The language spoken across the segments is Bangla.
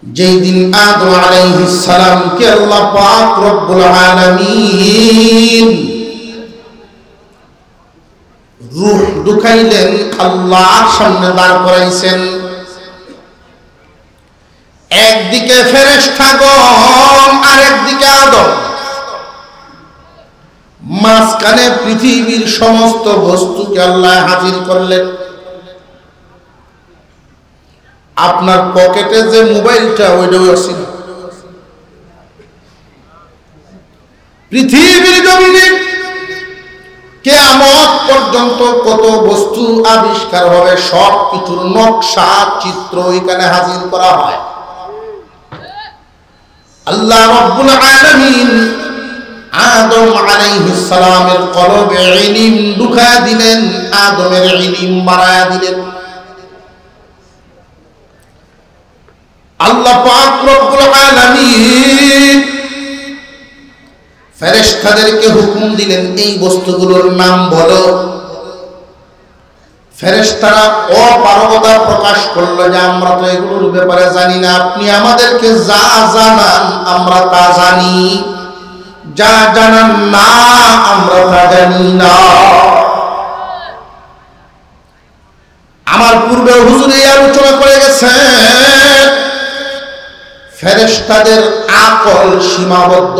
যেই দিন আদম আলাইহিস সালামকে আল্লাহ পাক রব্বুল আলামিন রূহ ঢুকাইলেন, আল্লাহর সামনে দাঁড় করাইছেন। একদিকে ফেরেশতাগণ আর একদিকে আদম, মাঝখানে পৃথিবীর সমস্ত বস্তুকে আল্লাহ হাজির করলেন। আপনার পকেটে যে মোবাইলটা ওইটাও আছে। পৃথিবীর জমিনে কিয়ামত পর্যন্ত কত বস্তু আবিষ্কার হবে, সব কিছুর নকশা চিত্র এখানে হাজির করা হয়। আল্লাহ রাব্বুল আলামিন আদম আলাইহিস সালামের কলবে ইলম ঢুকা দিলেন, আদমের ইলম বাড়ায়া দিলেন। আল্লাহ পাক রব্বুল আলামিন ফেরেশতাদেরকে হুকুম দিলেন, এই বস্তুগুলোর নাম বলো। ফেরেশতারা অপারগতা প্রকাশ করলো যে আমরা তো এগুলোর ব্যাপারে জানি না, আপনি আমাদেরকে যা জানান আমরা তা জানি, যা জানান না আমরা তা জানি না। আমার পূর্বে হুজুর এই আলোচনা করে গেছেন, ফেরেশতাদের আকল সীমাবদ্ধ।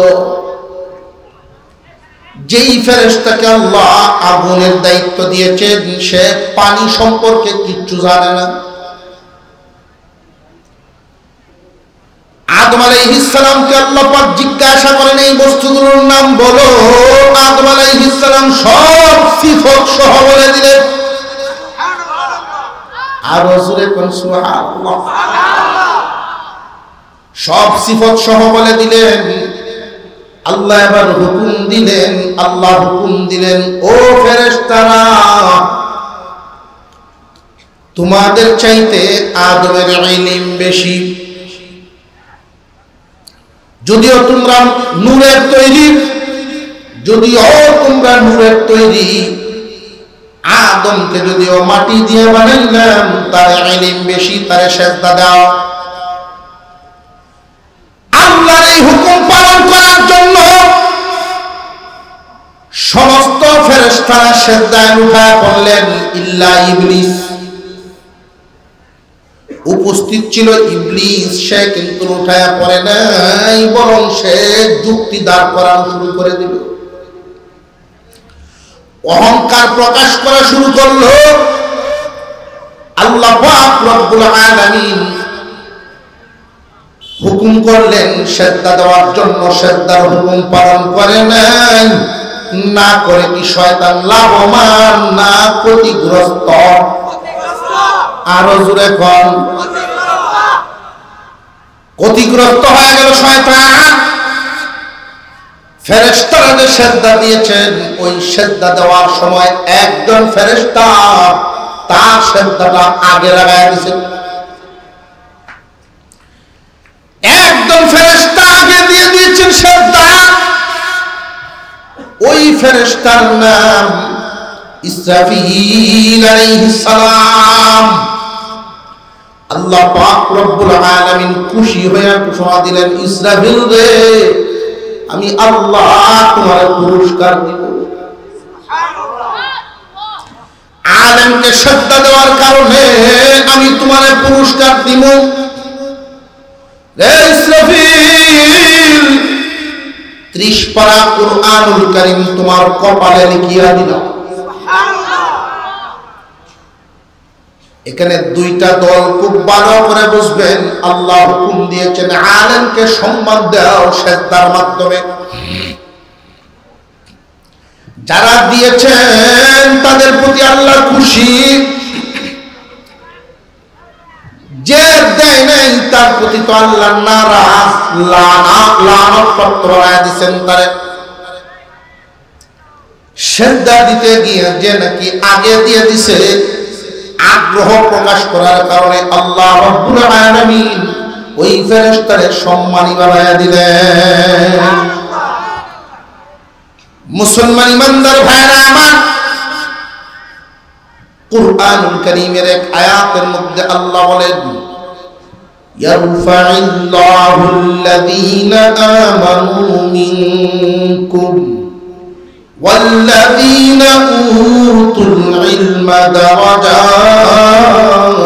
যেই ফেরেশতাকে আল্লাহ আগুনের দায়িত্ব দিয়েছেন সে পানি সম্পর্কে কিচ্ছু জানে না। আদম আলাইহিস সালামকে আল্লাহ পাক জিজ্ঞাসা করেন এই বস্তুগুলোর নাম বলো। আদম আলাইহিস সালাম সব সিফত সহ বলে দিলেন। আর রাসূলে কোন সুবহানাল্লাহ, সব সিফত সহ বলে দিলেন। আল্লাহ এবার হুকুম দিলেন, আল্লাহ হুকুম দিলেন, ও ফেরেশতারা তোমাদের চাইতে আদমের ইলম বেশি। যদিও তোমরা নূরের তৈরি, আদমকে যদিও মাটি দিয়ে বানাইলাম, তার ইলম বেশি, তারে সেজদা দাও। আল্লাহর এই হুকুম পালন করার জন্য সমস্ত ফেরেশতারা সেজদায় উঠায় পড়লেন, ইল্লা ইবলিস। উপস্থিত ছিল ইবলিস, সে কিন্তু উঠায় পড়ে নাই, বরং সে যুক্তি দাঁড় করানো শুরু করে দিল, অহংকার প্রকাশ করা শুরু করলো। আল্লাহ পাক রব্বুল আলামিন হুকুম করলেন সেজদা দেওয়ার জন্য, সেজদার হুকুম পালন করে নাই, না করে কি শয়তান লাভবান না ক্ষতিগ্রস্ত? আরো জোরে কোন, ক্ষতিগ্রস্ত হয়ে গেল শয়তান। ফেরেশতারা যে সেজদা দিয়েছেন, ওই সেজদা দেওয়ার সময় একজন ফেরেশতা তার সেজদাটা আগে লাগায় দিয়েছেন। একজন ফেরেশতা আগে দিয়ে দিয়েছেন সেজদা, ওই ফেরেশতার নাম ইসরাফিল আলাইহিস সালাম। আল্লাহ পাক রব্বুল আলামিন খুশি হয়ে ঘোষণা দিলেন, ইসরাফিল রে, আমি আল্লাহ তোমার পুরস্কার দিব। আদমকে সেজদা দেওয়ার কারণে আমি তোমার পুরস্কার দিব। রে ইসরাফিল, 30 পারা কুরআনুল কারীম তোমার কপালে লিখিয়া দিলাম। এখানে দুইটা দল খুব ভালো করে বুঝবেন। আল্লাহ হুকুম দিয়েছেন আলেমকে সম্মান দাও সেজদার মাধ্যমে। যারা দিয়েছেন তাদের প্রতি আল্লাহ খুশি, যে দেয় নাই তার প্রতি তো আল্লাহ নারাজ, লানত প্রাপ্ত বানায় দিয়েছেন তারে। সেজদা দিতে গিয়ে যে নাকি আগে দিয়ে দিছে, আগ্রহ প্রকাশ করার কারণে আল্লাহ রাব্বুল আলামিন ওই ফেরেশতারে সম্মানী বানায়া দিলেন। মুসলমান ইমানদার ভাইরা আমার, কুরআনুল কারীমের এক আয়াতের মধ্যে আল্লাহ বলেন, ইয়ারফা'িল্লাহুল্লাযীনা আমানু মিনকুম ওয়াল্লাযীনা উতুল ইলমা দারাজাত।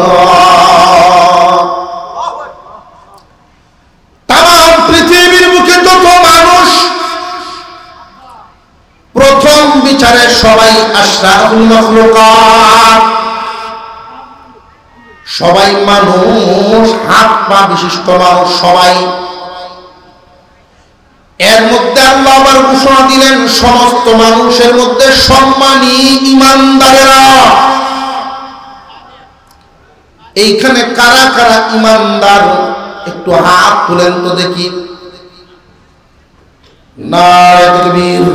তাম পৃথিবীর বুকে যত মানুষ, প্রথম বিচারে সবাই আশরাফুল মাখলুকাত, সবাই মানুষ, হাত পা বিশিষ্ট মানুষ সবাই। এর মধ্যে আল্লাহ আবার ঘোষণা দিলেন সমস্ত মানুষের মধ্যে সম্মানী ঈমানদারেরা। এইখানে কারা কারা ঈমানদার একটু হাত তুলেন তো দেখি। নারে তাকবীর,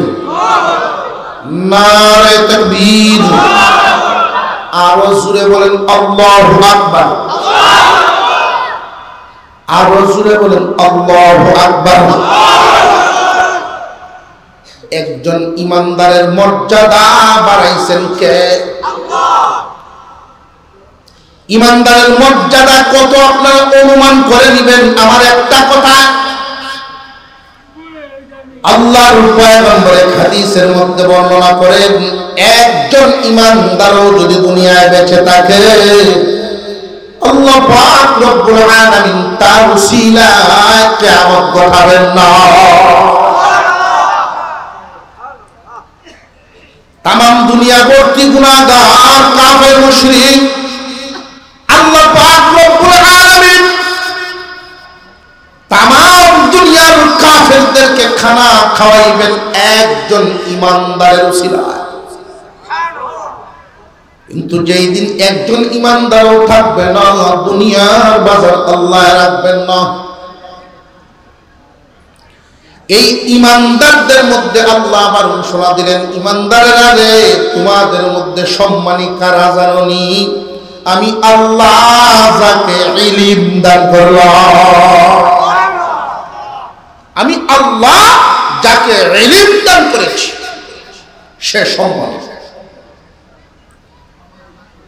নারে তাকবীর। আরো জোরে বলেন আল্লাহু আকবার, আরো জোরে বলেন আল্লাহু আকবার। একজন ঈমানদারের মর্যাদা বাড়াইছেন কে? আল্লাহ। ঈমানদারের মর্যাদা কত আপনারা অনুমান করে নেবেন। আমার একটা কথা, আল্লাহর পয়গম্বরের হাদিসের মধ্যে বর্ণনা করেন, একজন ঈমানদারও যদি দুনিয়ায় বেঁচে থাকে, আল্লাহ পাক রব্বুল আলামিন তার উসিলায় কিয়ামত ঘটাবেন না। তামাম দুনিয়া ভর্তি গুনাহগার, কাফের, মুশরিক, আল্লাহ পাক রব্বুল আলামিন তামাম দুনিয়ার কাফেরদেরকে খানা খাওয়াইবেন একজন ঈমানদারের উসিলায়। কিন্তু যেই দিন একজন ঈমানদারও থাকবে না, দুনিয়ার বাজার আল্লাহ রাখবেন না। এই ঈমানদারদের মধ্যে আল্লাহ আবার ঘোষণা দিলেন, ঈমানদারেরা রে, তোমাদের মধ্যে সম্মানী কারা জানোনি? আমি আল্লাহ যাকে ইলম দান করলাম, আমি আল্লাহ যাকে ইলম দান করেছি সে সম্মানী।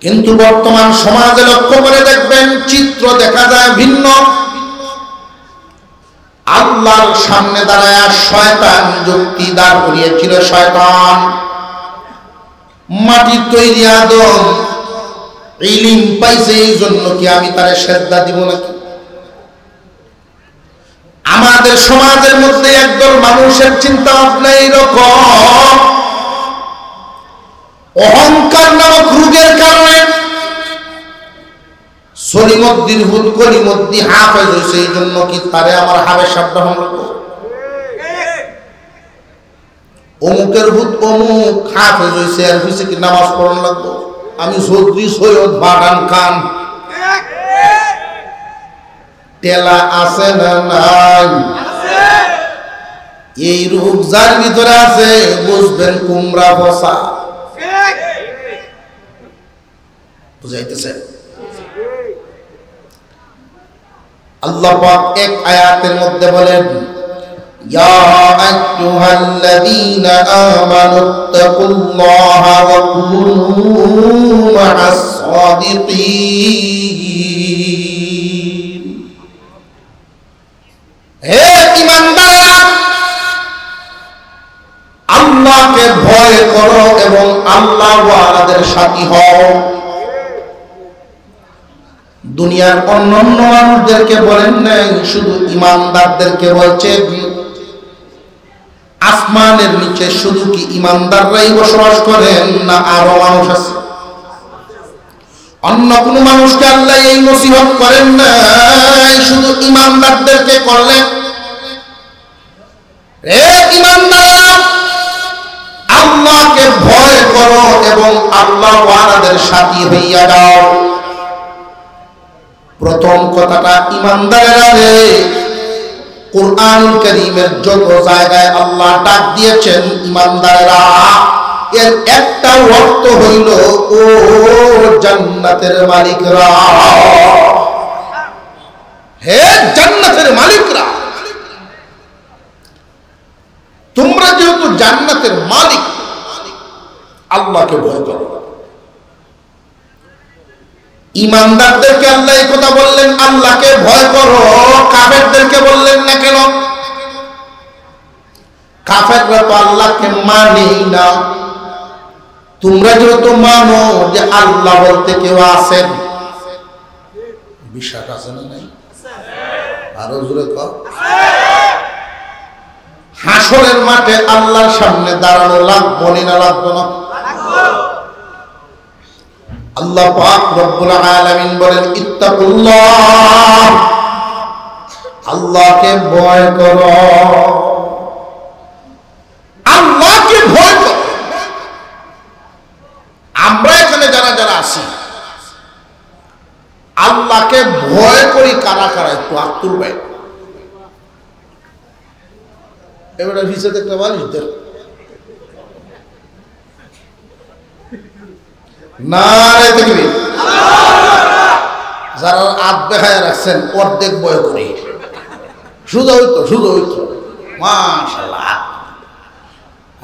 কিন্তু বর্তমান সমাজে লক্ষ্য করে দেখবেন চিত্র দেখা যায় ভিন্ন। আল্লাহর সামনে দাঁড়ায় শয়তান যুক্তি দাঁড় করিয়েছিল। শয়তান মাটির তৈরি আদম ইলম পাইছে, এই জন্য কি আমি তারে সেজদা দিব নাকি? আমাদের সমাজের মধ্যে একদল মানুষের চিন্তা ভাবনা এইরকম, অহংকার নামক রোগের কারণে সলিমদ্দির হুদ কলিমদ্দি হাফেজ হয়েছে, এই জন্য কি তারে আমার হাফেজ শব্দ হলো? অমুকের হুদ অমুক হাফেজ হয়েছে, আর হয়েছে কি নামাজ পড়ানো লাগবো? আমি চৌধুরী সৈয়দ বাগান খান। টেলা আছে না নাই? এই রোগ যার ভিতরে আছে বুঝবেন কুমড়া বসা। বুঝাইতেছে? আল্লাহ পাক এক আয়াতের মধ্যে বলেন, ইয়া আইয়ুহাল্লাযীনা আমানুত্তাকুল্লাহা ওয়া কুনু মা'আস সাদিকিন। হে ঈমানদাররা, আল্লাহকে ভয় করো এবং আল্লাহ ওয়ালাদের সাথী হও। দুনিয়ার অন্যান্য মানুষদেরকে বলেন নাই, শুধু ঈমানদারদেরকে বলছেন। আসমানের নিচে শুধু কি ঈমানদাররাই বসবাস করেন না আরো মানুষ আছে? অন্য কোন মানুষকে আল্লাহ এই নসিহত করেন না, শুধু ঈমানদারদেরকে করলেন। হে ঈমানদাররা, আল্লাহকে ভয় করো এবং আল্লাহ ওয়ালাদের সাথী হইয়া যাও। প্রথম কথাটা, ঈমানদারেরা রে, কুরআনুল কারীমের যত জায়গায় আল্লাহ ডাক দিয়েছেন ঈমানদারেরা, এর একটা অর্থ হইল ও জান্নাতের মালিকরা। হে জান্নাতের মালিকরা, তোমরা যেহেতু জান্নাতের মালিক, আল্লাহকে ভয় করো। ইমানদারদেরকে আল্লাহ এই কথা বললেন, আল্লাহকে ভয় করো। কাফেরদেরকে বললেন না কেন? কাফেররা তো আল্লাহকে মানেই না। তোমরা যেহেতু মানো যে আল্লাহ বলতে কেউ আছেন, বিশ্বাস আছে না নাই? আরো জোরে কর। হাসরের মাঠে আল্লাহর সামনে দাঁড়ানো লাগবো না লাগবো না? আল্লাহ পাক রব্বুল আলামিন বলেন, ইত্তাকুল্লাহ, আল্লাহকে ভয় করো, আল্লাহকে ভয় করো। আমরা এখানে যারা যারা আছি আল্লাহকে ভয় করি কারা কারা? একটু আত্মুর ভাই এবারে ভিসে দেখতে পারিস না রে দেখবি যারা আত দেখায় রাখছেন অর্ধেক ভয় করি। শুধু হইতো মাশাআল্লাহ।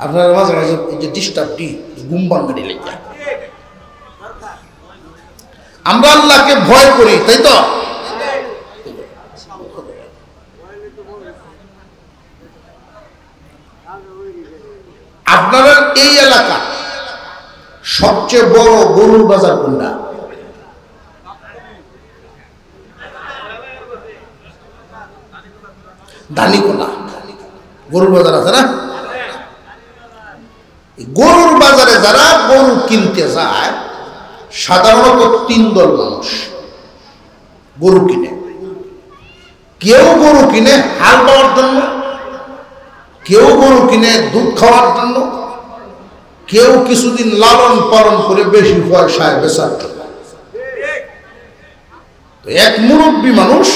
আপনার মাঝে মাঝে এই যে ডিস্টার্বটি গুম্বান মেরে লেগে আমরা আল্লাহকে ভয় করি, তাই তো? আপনাদের এই এলাকা সবচেয়ে বড় গরুর বাজার কোনটা? দানিকোলা গরুর বাজার আছে না? গরুর বাজারে যারা গরু কিনতে যায় সাধারণত তিন দল মানুষ গরু কিনে। কেউ গরু কিনে হাল পাওয়ার জন্য, কেউ গরু কিনে দুধ খাওয়ার জন্য, কেউ কিছুদিন লালন পালন করে বেশি পয়সায় বেচার জন্য। তো এক মুরব্বী মানুষ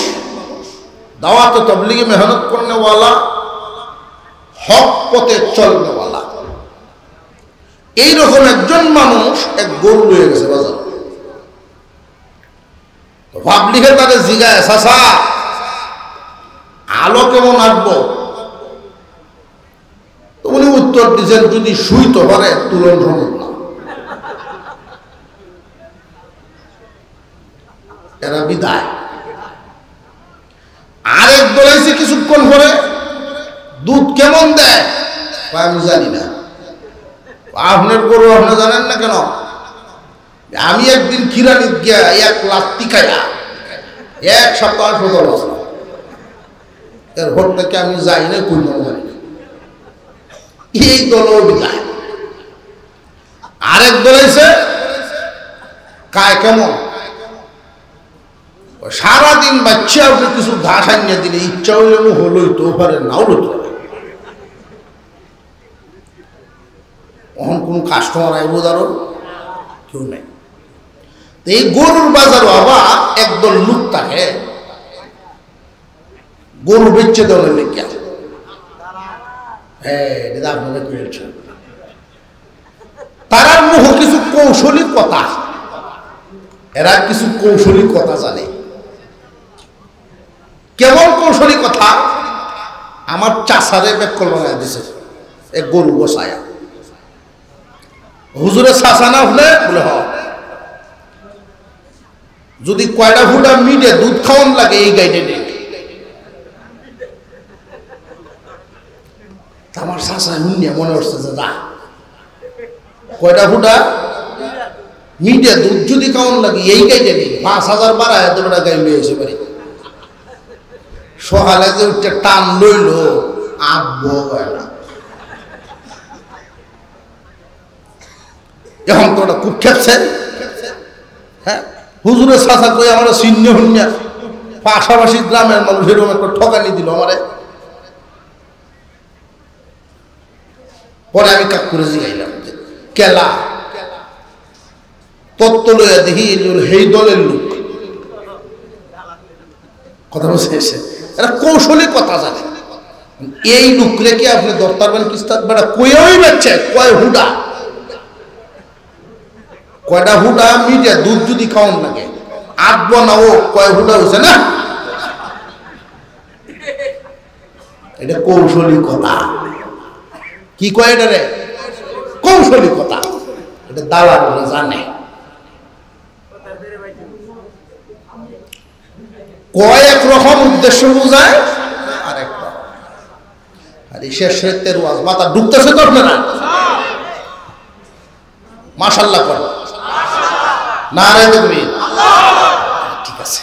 দাওয়াত তাবলীগে মেহনত করনেওয়ালা, হক পথে চলনেওয়ালা, এইরকম একজন মানুষ এক গরু লয়ে গেছে বাজার। পাবলিকে তাদের জিগায়, চাচা আলো কেমন আসবো? উনি উত্তর দিচ্ছেন, যদি শুইতে পারে তুলন সম্ভব না। এরা বিদায়। আরেক দলাইছে কিছুক্ষণ পরে, দুধ কেমন দেয়? আমি জানি না। আপনার গরু আপনি জানেন না কেন? আমি একদিন কিরানি গিয়া 1 লাখ টিকাইয়া 1 সপ্তাহ সদর বসলাম। এরপর থেকে আমি যাই না, কোন জানি না। এই দল বিদায়। আরেক দলাইছে কায় কেমন? সারাদিন বাচ্চা উঠে কিছু ঘাস আনিয়ে দিলে ইচ্ছা হইলে হলোই তো পারে, নাও হতো। তখন কোন কাস্টমার আইব দাঁড়ো কেউ নেই। এই গরুর বাজারও আবার একদল লোক থাকে গরু বেচে দেওয়ার লেগে। আপনারা কি বলছেন? তারার মুখ কিছু কৌশলী কথা, এরা কিছু কৌশলী কথা জানে। কেমন কৌশলী কথা? আমার চাষারে বেকল বানায় দিছে এক গরু বসায়া। হুজুরের চাষা না হলে বলে হ, যদি কয়টা ফুটা মিটে দুধ খাওয়ান লাগে এই গাইডে নেই। আমার চাষা হুন্যে মনে হচ্ছে যে যা কয়টা ফুটা মিটে দুধ যদি খাওয়ান লাগে এই গাইডে নেই। 5000 বাড়ায় এত বড় গাই লয়ে এসে পারি। সকালে যে উঠে টান লইল আব্বো না। এখন তো ওটা খুব খেপছে। হ্যাঁ, হুজুরের চাষা কই আমার শূন্য হুন্যা পাশাপাশি গ্রামের মানুষ এরকম একটা ঠকানি দিল আমারে। পরে আমি কাক করে জিগাইলাম, কেলা তত্ত্ব লইয়া দেখি সেই দলের লোক। কথা বলছে এরা কৌশলী কথা জানে। এই লোক রেখে আপনি ধরতে পারবেন কিস্তাত বেড়া কই বাচ্চা কয় হুডা, কয়টা হুডা মিটে দুধ যদি খাওয়ান লাগে আটবো না। ও কয় হুডা হয়েছে না, এটা কৌশলী কথা। কি কয় এটা রে? কৌশলী কথা। এটা দালাল জানে। কয়েক রকম উদ্দেশ্য বোঝায় আরেক রকম। আর এই শেষের ওয়াজ মাথা ঢুকতেছে তো আপনারা? মাশাআল্লাহ করেন, নারে তাকবীর। ঠিক আছে,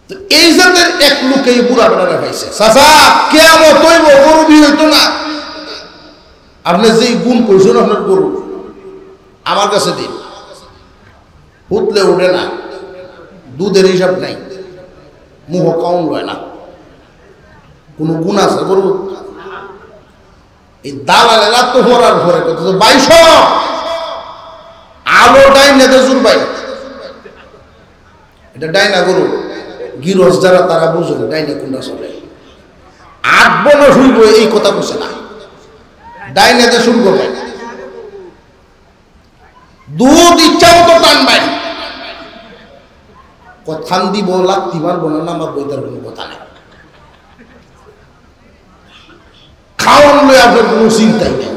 তো এই জাতের এক লোক এই বুড়া বেড়ারে পাইছে। চাচা কিয়ামত হইব, গরু বিয়ে হইতো না, আপনি যে গুণ কইছেন আপনার গরু আমার কাছে দিন। উঠলে উঠে না, দুধের হিসাব নাই, মুহ কাউন লয় না, কোন গুণ আছে গরু? এই দালালেরা তো হরার ঘরে কত 2200 আলো ডাইনে তো জুর ভাই, এটা ডাইনা গরু। গিরস যারা তারা বুঝবে ডাইনে কোনটা চলে। 8 বছর শুনবো এই কথা বলছে না, ডাইনেতে শুনবো ভাই, দুধ ইচ্ছা মতো টানবাই, কথান দিব লাগতে পারবো না, আমার বইটার কোনো কথা নেই। খাওয়ান লই আপনার কোনো চিন্তাই নেই।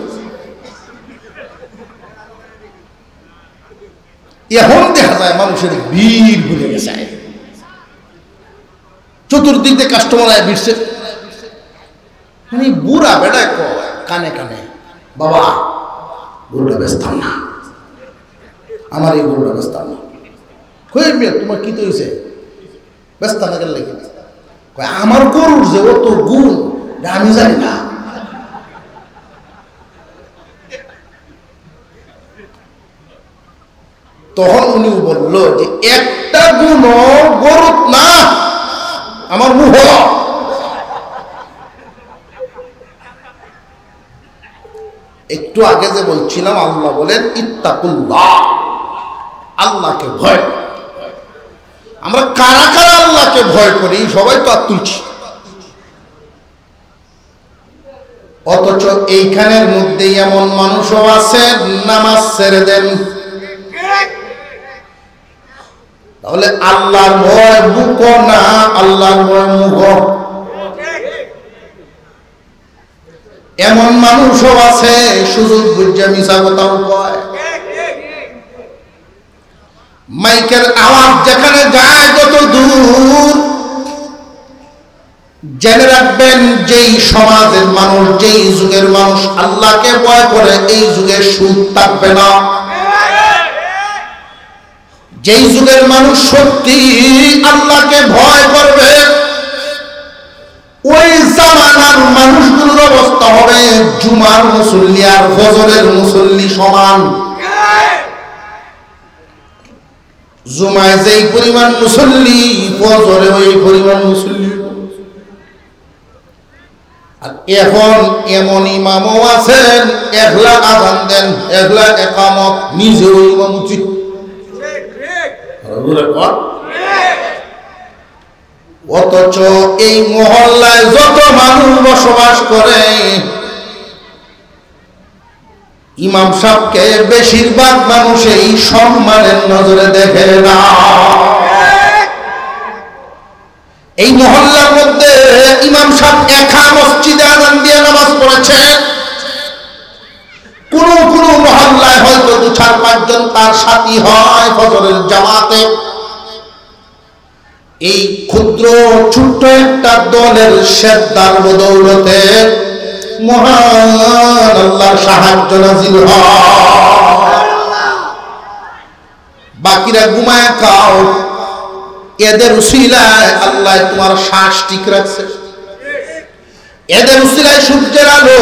এখন দেখা যায় মানুষের ভিড় ভুলে গেছে, চতুর্দিক দিয়ে কাস্টমার আয় ভিড়ছে। মানে বুড়া বেড়ায় কানে কানে, বাবা গরুটা বেচতাম না, আমার এই গরুটা বেচতাম না। কই মিয়া তোমার কি তো হয়েছে, বেচতাম না কেন লাগে? আমার গরুর যে অত গুণ আমি জানি না। তখন উনি বলল যে একটা গুণ গরুত না, আমার মুহ। একটু আগে যে বলছিলাম আল্লাহ বলেন ইত্তাকুল্লাহ, আল্লাহকে ভয়। আমরা কারা কারা আল্লাহকে ভয় করি? সবাই তো আর তুলছি, অথচ এইখানের মধ্যে এমন মানুষও আছে নামাজ ছেড়ে দেন। তাহলে আল্লাহর ভয় বুক না, আল্লাহর ভয় মুখ। এমন মানুষও আছে সুযোগ বুঝে মিশা কথাও কয়। মাইকের আওয়াজ যেখানে যায় যত দূর, জেনে রাখবেন যেই সমাজের মানুষ, যেই যুগের মানুষ আল্লাহকে ভয় করে, এই যুগে সুদ থাকবে না। যেই যুগের মানুষ সত্যি আল্লাহকে ভয় করবে, ওই জামানার মানুষগুলোর অবস্থা হবে জুমার মুসল্লি আর ফজরের মুসল্লি সমান। জুমায় যেই পরিমাণ মুসল্লি, ফজরে ওই পরিমাণ মুসল্লি। আর এখন এমন ইমামও আছেন একলা আযান দেন, একলা ইকামত, নিজেও ইমামতি। অথচ এই মহল্লায় যত মানুষ বসবাস করে, ইমাম সাহেবকে বেশিরভাগ মানুষ এই সম্মানের নজরে দেখে না। এই মহল্লার মধ্যে ইমাম সাহেব একা মসজিদে আযান দিয়ে নামাজ পড়েছে, কোন কোন মহল্লায় হয়তো 2-4-5 জন তার সাথী হয় ফজরের জামাতে। এই ক্ষুদ্র ছোট্ট একটা দলের শ্রদ্ধার বদৌলতে মহান আল্লাহর সাহায্য নাযিল হয়। বাকিরা ঘুমায় খাও, এদের উসিলায় আল্লাহ তোমার শ্বাস ঠিক রাখছে, এদের উসিলায় সূর্যের আলো,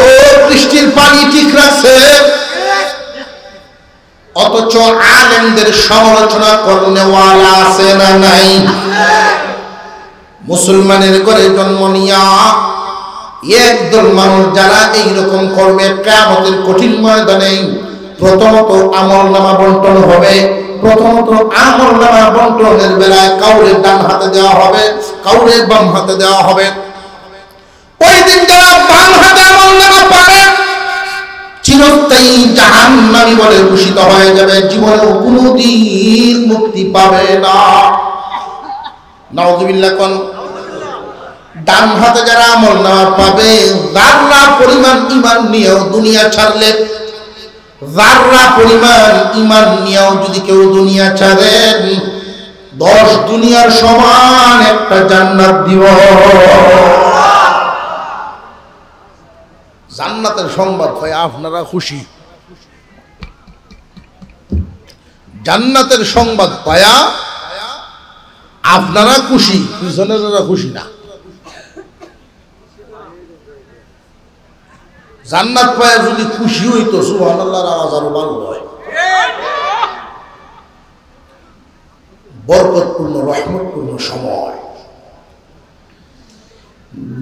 বৃষ্টির পানি ঠিক রাখছে। অথচ আলেমদের সমালোচনা করনেওয়ালা আছে না নাই? মুসলমানের ঘরে জন্ম নিয়া একদল মানুষ যারা এইরকম করবে, কিয়ামতের কঠিন ময়দানে প্রথমত আমলনামা বন্টন হবে। প্রথমত আমলনামা বন্টনের বেলায় কাউরে ডান হাতে দেওয়া হবে, কাউরে বাম হাতে দেওয়া হবে। ওই দিন যারা বাম হাতে আমলনামা পাবে চিরস্থায়ী জাহান্নামী বলে ঘোষিত হয়ে যাবে, জীবনেও কোনোদিন মুক্তি পাবে না। নাউযুবিল্লাহ কোন। ডান হাতে যারা আমলনামা পাবে, যারা পরিমাণ ঈমান নিয়েও দুনিয়া ছাড়লে যাররা পরিমাণ ঈমান নিয়েও যদি কেউ দুনিয়া ছাড়েন 10 দুনিয়ার সমান একটা জান্নাত দিব। জান্নাতের সংবাদ ভাই আপনারা খুশি? জান্নাতের সংবাদ পায়া আপনারা খুশি, পিছনেরা খুশি না। জান্নাত পায়া যদি খুশি হইতো সুবহানাল্লাহর আওয়াজ আরো ভালো হয়। বরকতপূর্ণ রহমতপূর্ণ সময়।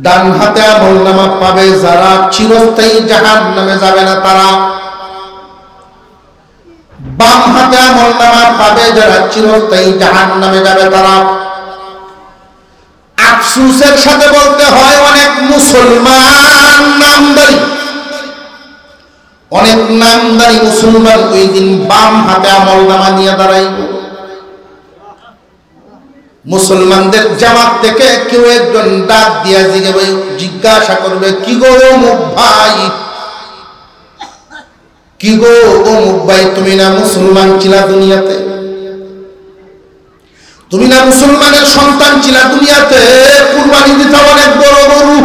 ডান হাতে আমলনামা পাবে যারা, চিরস্থায়ী জাহান্নামে যাবে না তারা। বাম হাতে আমলনামা পাবে যারা, চিরস্থায়ী জাহান্নামে যাবে তারা। আফসোসের সাথে বলতে হয় অনেক মুসলমান নামদারি, অনেক নামদারি মুসলমান ওই দিন বাম হাতে আমলনামা নিয়ে দাঁড়াইব। মুসলমানদের জামাত থেকে কেউ একজন ডাক দিয়া জিজ্ঞাসা করবে, কি গো অমুক ভাই, কি গো অমুক ভাই, তুমি না মুসলমান ছিলা দুনিয়াতে, তুমি না মুসলমানের সন্তান ছিলা দুনিয়াতে, কুরবানি দিতে অনেক বড় গরু,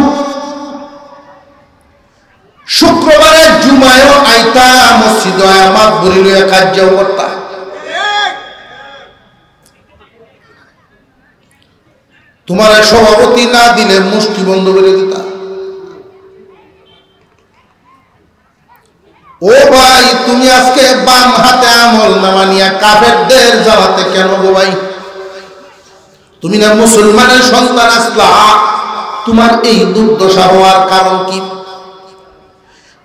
শুক্রবারে জুমায়ও আইতা, মসজিদে আমার বলি লইয়া কার্যও করতা। তোমার সভাপতি না দিলে মুষ্টি বন্ধ করে দিতা। ও ভাই, তুমি আজকে বাম হাতে আমলনামা নিয়ে কাফেরদের জ্বালাতে কেন গো ভাই? তুমি না মুসলমানের সন্তান আসলা, তোমার এই দুর্দশা হওয়ার কারণ কি?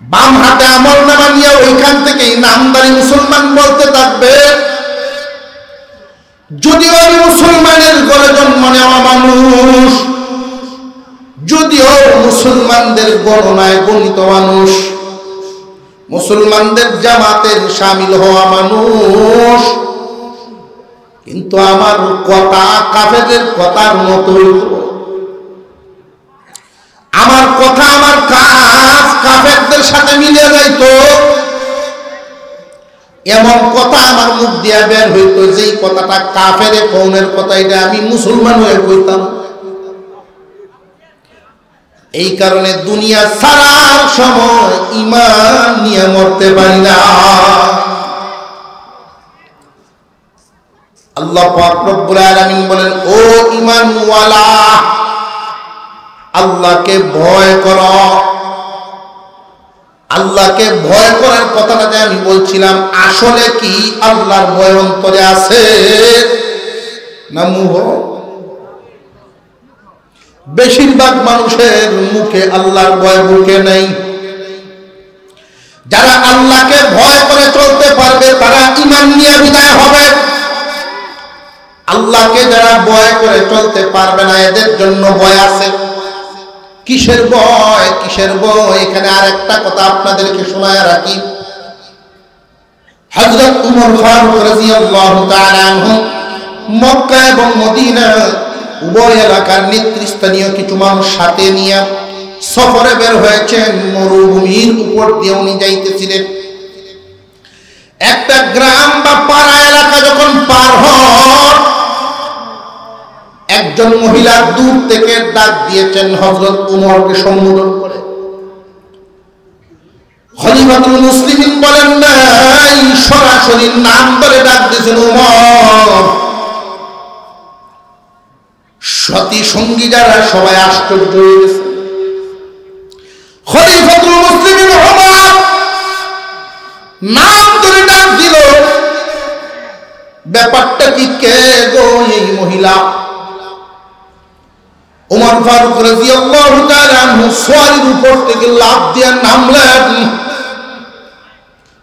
বাম হাতে আমলনামা নিয়ে ওইখান থেকেই নামদারি মুসলমান বলতে থাকবে, যদিও আমি মুসলমানের ঘরে জন্ম নেওয়া মানুষ, যদিও মুসলমানদের গণনায় গণিত মানুষ, মুসলমানদের জামাতের শামিল হওয়া মানুষ, কিন্তু আমার কথা কাফেরদের কথার মতোই, আমার কথা আমার কাজ কাফেরদের সাথে মিলে যাইতো। এমন কথা আমার মুখ দিয়া বের হইতো যেই কথাটা কাফেরে কওমের কথা, এটা আমি মুসলমান হয়ে কইতাম। এই কারণে দুনিয়া ছাড়ার সময় ঈমান নিয়ে মরতে পারি না। আল্লাহ পাক রব্বুল আলামিন বলেন, ও ঈমানওয়ালা, আল্লাহকে ভয় করো। আল্লাহকে ভয় করার কথাটা যে আমি বলছিলাম, আসলে কি আল্লাহর ভয় অন্তরে আছে না মুহ? বেশিরভাগ মানুষের মুখে আল্লাহর ভয় বুকে নেই। যারা আল্লাহকে ভয় করে চলতে পারবে তারা ঈমান নিয়ে বিদায় হবে। আল্লাহকে যারা ভয় করে চলতে পারবে না, এদের জন্য ভয় আছে। কিসের ভয়? কিসের ভয়? এখানে আরেকটা কথা আপনাদেরকে শোনায় রাখি। হযরত উমর ফারুক রাদিয়াল্লাহু তাআলা আনহু মক্কা এবং মদিনা উভয় এলাকার নেতৃস্থানীয় কিছু মানুষ সাথে নিয়ে সফরে বের হয়েছেন। মরুভূমির উপর দিয়ে উনি যাইতেছিলেন। একটা গ্রাম বা পাড়া এলাকা যখন পার হন, একজন মহিলা দূর থেকে ডাক দিয়েছেন হযরত উমরকে সম্বোধন করে। খলিফাতুল মুসলিমিন বলেন নাই, সরাসরি নাম ধরে ডাক দিয়েছেন উমর। সাথী সঙ্গী যারা সবাই আশ্চর্য হয়ে গেছে। খলিফাতুল মুসলিমিন উমর নাম ধরে ডাক দিল। ব্যাপারটা কি? কে গো এই মহিলা? উমর ফারুক রাদিয়াল্লাহু তাআলা আনহু সোয়ারির উপর থেকে লাফ দিয়ে নামলেন।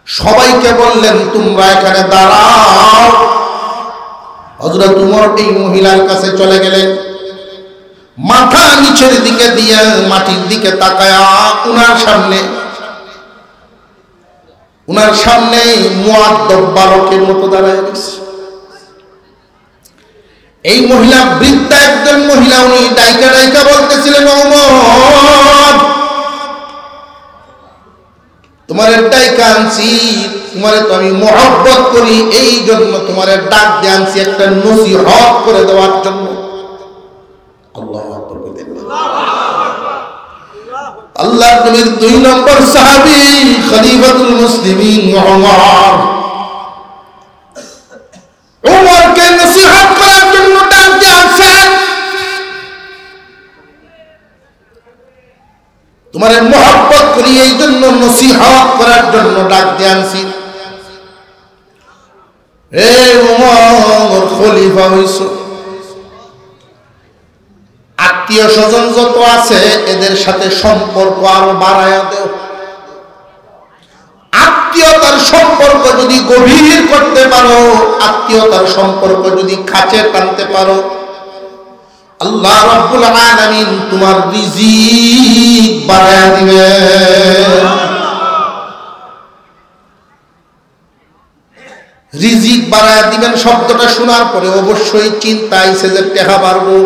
সবাইকে বললেন, তোমরা এখানে দাঁড়াও। হযরত উমর এই মহিলার কাছে চলে গেলেন। মাথা নিচের দিকে দিয়ে মাটির দিকে তাকায়া উনার সামনে মুআদ্দাব বালকের মতো দাঁড়ায় গেছে। এই মহিলা বৃদ্ধা একজন মহিলা, উনি ডাইকা ডাইকা বলতেছিলেন, ওমর তোমার ডাইকা আনছি, তোমারে তো আমি মহব্বত করি, এই জন্য তোমারে ডাক দিয়ে আনছি একটা নসিহত করে দেওয়ার জন্য। আল্লাহু আকবার বলেন। আল্লাহর নবীর 2 নম্বর সাহাবী খলিফাতুল মুসলিমিন ওমর, ওমরকে নসিহত করার জন্য ডাক দিয়ে আনছেন। তোমারে মহব্বত করি এই জন্য নসিহত করার জন্য ডাক দিয়ে আনছি। হে ওমর, খলিফা হইছো, আত্মীয় স্বজন যত আছে এদের সাথে সম্পর্ক আরো বাড়ায়া দেও। আত্মীয়তার সম্পর্ক যদি গভীর করতে পারো, আত্মীয়তার সম্পর্ক যদি কাছে টানতে পারো, আল্লাহ রাব্বুল আলামিন তোমার রিজিক বাড়ায়া দিবেন। রিজিক বাড়ায়া দিবেন শব্দটা শোনার পরে অবশ্যই চিন্তা আইছে যে টাকা বাড়বো,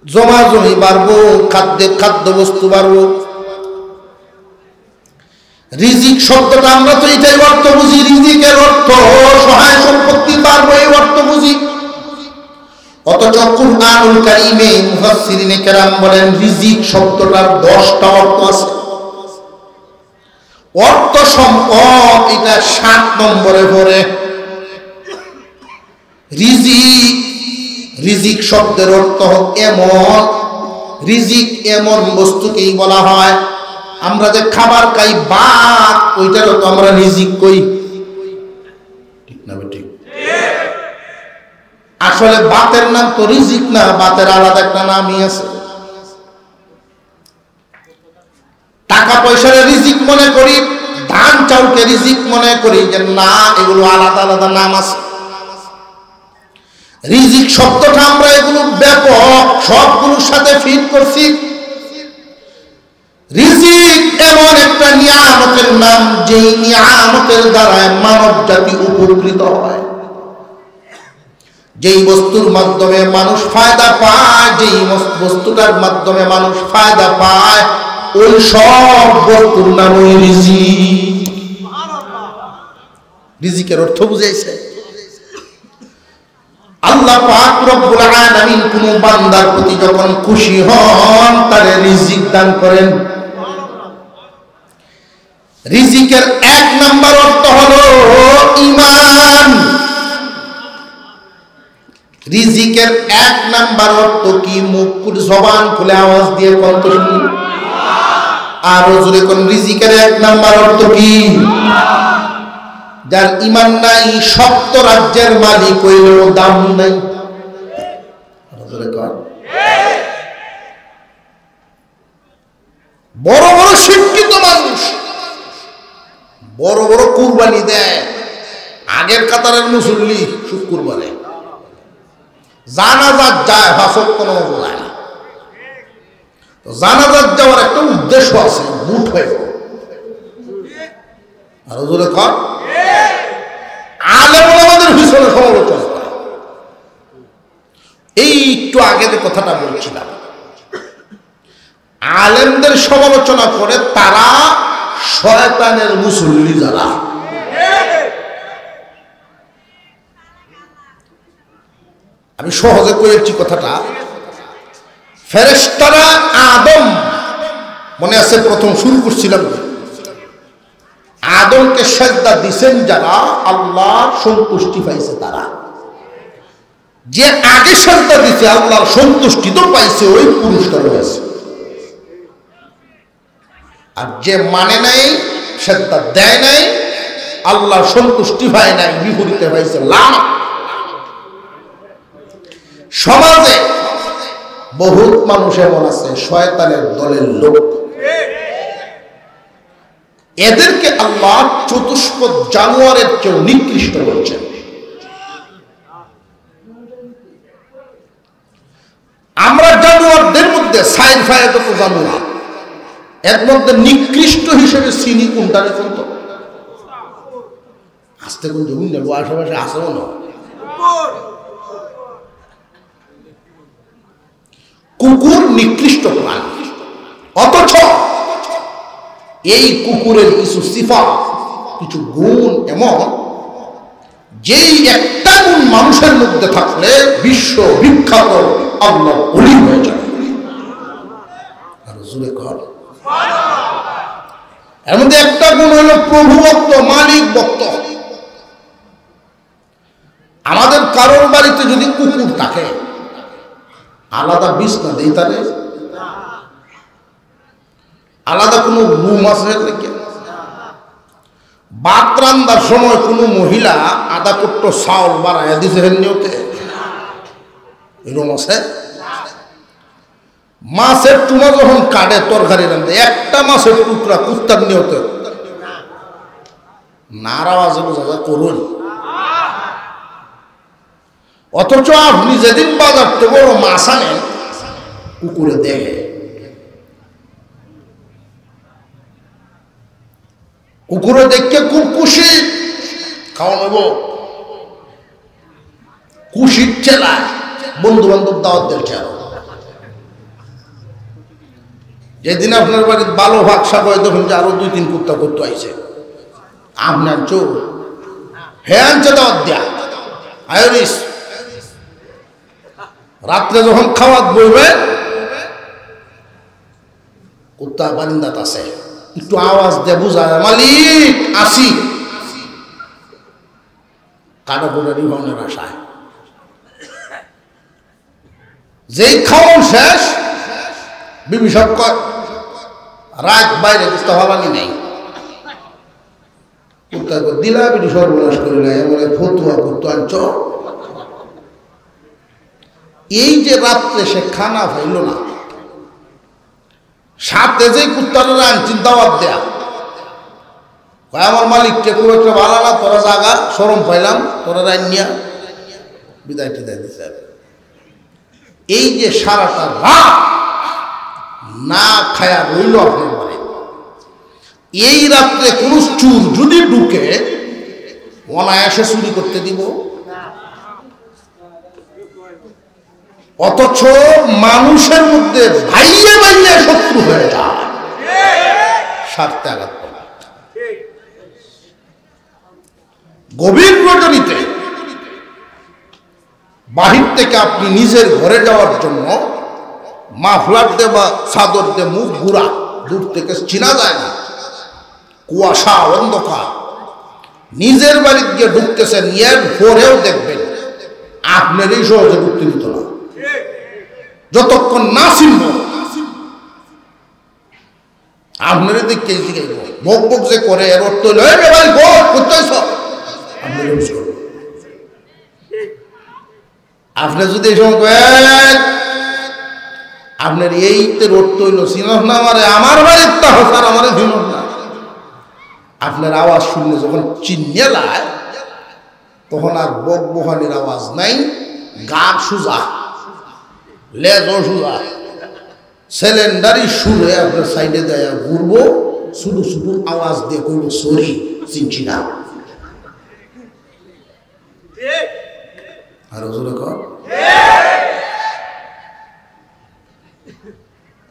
জমা জমি বাড়বো, খাদ্য বস্তু বাড়বো। রিজিক শব্দটা আমরা তো এটাই অর্থ বুঝি, রিজিকের অর্থ সহায় সম্পত্তি বাড়বো, এই অর্থ বুঝি। অথচ কুরআনুল কারীমে মুফাসসিরিনে কেরাম বলেন রিজিক শব্দটার 10টা অর্থ আছে। অর্থ সম্পদ এটা 7 নম্বরে পড়ে। রিজিক শব্দের অর্থ এমন, রিজিক এমন বস্তুকেই বলা হয়, আমরা যে খাবার খাই ভাত, ওইটারও তো আমরা রিজিক কই, ঠিক না? ঠিক। আসলে ভাতের নাম তো রিজিক না, ভাতের আলাদা একটা নামই আছে। টাকা পয়সার রিজিক মনে করি, ধান চাউলকে রিজিক মনে করি, যে না, এগুলো আলাদা আলাদা নাম আছে। রিজিক শব্দটা আমরা এগুলো ব্যাপক সবগুলোর সাথে ফিট করছি। রিজিক এমন একটা নিয়ামতের নাম, যেই নিয়ামতের দ্বারা মানব জাতি উপকৃত হয়, যেই বস্তুর মাধ্যমে মানুষ ফায়দা পায়, যেই বস্তুটার মাধ্যমে মানুষ ফায়দা পায়, ওই সব বস্তুর নাম ওই রিজিক। রিজিকের অর্থ বুঝাইছে? আল্লাহ পাক রব্বুল আলামিন কোন বান্দার প্রতি যখন খুশি হন, তারে রিজিক দান করেন। রিজিকের 1 নাম্বার অর্থ হলো ঈমান। রিজিকের 1 নাম্বার অর্থ কি? মুখ জবান খুলে আওয়াজ দিয়ে কন্ত শুনি, আর জোরে কোন রিজিকের 1 নাম্বার অর্থ কি? যার ঈমান নাই, সপ্ত রাজ্যের মালিক হইলেও দাম নাই। বড় বড় শিক্ষিত মানুষ বড় বড় কুরবানি দেয়, আগের কাতারের মুসল্লি শুক্রবারে জানাজাত যায়, হাসত কোনো যায় না। তো জানাজাত যাওয়ার একটা উদ্দেশ্য আছে, বুট হয়ে আরো জোরে কর। আলেম ওলামাদের পিছনে সমালোচনা করে। এই একটু আগে যে কথাটা বলছিলাম, আলেমদের সমালোচনা করে তারা শয়তানের মুসল্লি যারা। আমি সহজে কয়েছি কথাটা। ফেরেশতারা আদম, মনে আছে প্রথম শুরু করছিলাম, আদমকে সেজদা দিছেন যারা, আল্লাহর সন্তুষ্টি পাইছে তারা। যে আগে সেজদা দিছে আল্লাহর সন্তুষ্টি তো পাইছে, ওই পুরস্কার হয়েছে। আর যে মানে নাই, সেজদা দেয় নাই, আল্লাহর সন্তুষ্টি পায় নাই, বিপরীতে পাইছে লানত। সমাজে বহুত মানুষ এমন আছে শয়তানের দলের লোক, এদেরকে আল্লাহ চতুষ্পদ জানোয়ারের চেয়ে নিকৃষ্ট করছেন। আমরা জানোয়ারদের মধ্যে সাইড ফায়াত তো জানোয়ার, এর মধ্যে নিকৃষ্ট হিসেবে চিনি কোনটা? দেখুন তো, আসতে কোন জমি নেব আশেপাশে আসেও না। কুকুর নিকৃষ্ট প্রাণী, অথচ এই কুকুরের কিছু সিফাত কিছু গুণ এমন, যেই একটা গুণ মানুষের মধ্যে থাকলে বিশ্ব বিখ্যাত আল্লাহ ওলি হয়ে যাবে। আর জোরে কর। এর মধ্যে একটা গুণ হলো প্রভু ভক্ত, মালিক ভক্ত। আমাদের কারোর বাড়িতে যদি কুকুর থাকে, আলাদা বিছনা দেই তারে? আলাদা কোনো রুম আছে নাকি? ভাত রান্নার সময় কোনো মহিলা আধা কোট্টো চাউল বাড়াইয়া দিছে নিয়তে? এরকম আছে? মাছের টুনা যখন কাটে তরকারি রান্ধে, একটা মাছের টুকরা কুত্তার নিয়তে নারাজ বোঝা করুন। অথচ আপনি যেদিন বাজার থেকে বড় মাছ আনেন, কুকুরে দেখে, কুকুরে দেখে খুব খুশি, খাওয়া নেব, খুশির চেলায় বন্ধু বান্ধব দাওয়াত দিচ্ছে। যেদিন আপনার বাড়ির ভালো ভাগ সাপ হয়, তখন যে আরো 2-3 কুত্তা করতে আইছে, আপনার চোখ হে আনছে দাওয়াত দেয়া আয়োরিস। রাত্রে যখন খাওয়াত বইবে, কুত্তা বারিন্দাত আছে, একটু আওয়াজ দিয়ে বুঝায় মালিক আসি, কাটা করে রিভাউনের আশায়। যেই খাওয়ান শেষ, বিবি সব কয় রাত বাইরে বুঝতে হবানি নেই, কুত্তা দিলা বিটি সর্বনাশ করে নাই, এমন ফতুয়া করতো আনছ। এই যে রাত্রে সে খানা পাইল না, সাথে যে কুত্তারা আনছেন দাওয়াত দেয়া, আমার মালিককে খুব একটা ভালো না, তোরা জাগা সরম পাইলাম, তোরা রান্নিয়া বিদায় টিদায় দিছে। এই যে সারাটা রাত না খায়া রইল আপনার বাড়ি, এই রাত্রে কোন চুর যদি ঢুকে, অনায়াসে চুরি করতে দিব? অথচ মানুষের মধ্যে ভাইয়ে ভাইয়ে শত্রু হয়ে যায়, স্বার্থে আঘাত করে। গভীর রজনীতে বাহির থেকে আপনি নিজের ঘরে যাওয়ার জন্য মাফলার দে বা চাদর দে মুখ ঘুরা, দূর থেকে চিনা যায় না, কুয়াশা অন্ধকার, নিজের বাড়ি গিয়ে ঢুকতেছেন, এর পরেও দেখবেন আপনার এই সহজে ঢুকতে দিত না, যতক্ষণ না চিনব। আপনার দিকে বক বক যে করে, এর অর্থ হইল ভাই ভোট করতেছ, আপনি যদি এই সময় আপনার এইতে অর্থ হইল চিনস না আমারে, আমার বাড়ির তা হসার আমারে চিনস না, আপনার আওয়াজ শুনলে যখন চিনিয়ে লায়, তখন আর বক বহানির আওয়াজ নাই, গান সুজা, লেজও সুজা, সিলিন্ডারি সুরে আপনার সাইডে দেয়া ঘুরবো, শুধু শুধু আওয়াজ দিয়ে কইব সরি চিনছি না। আরো জোরে কর।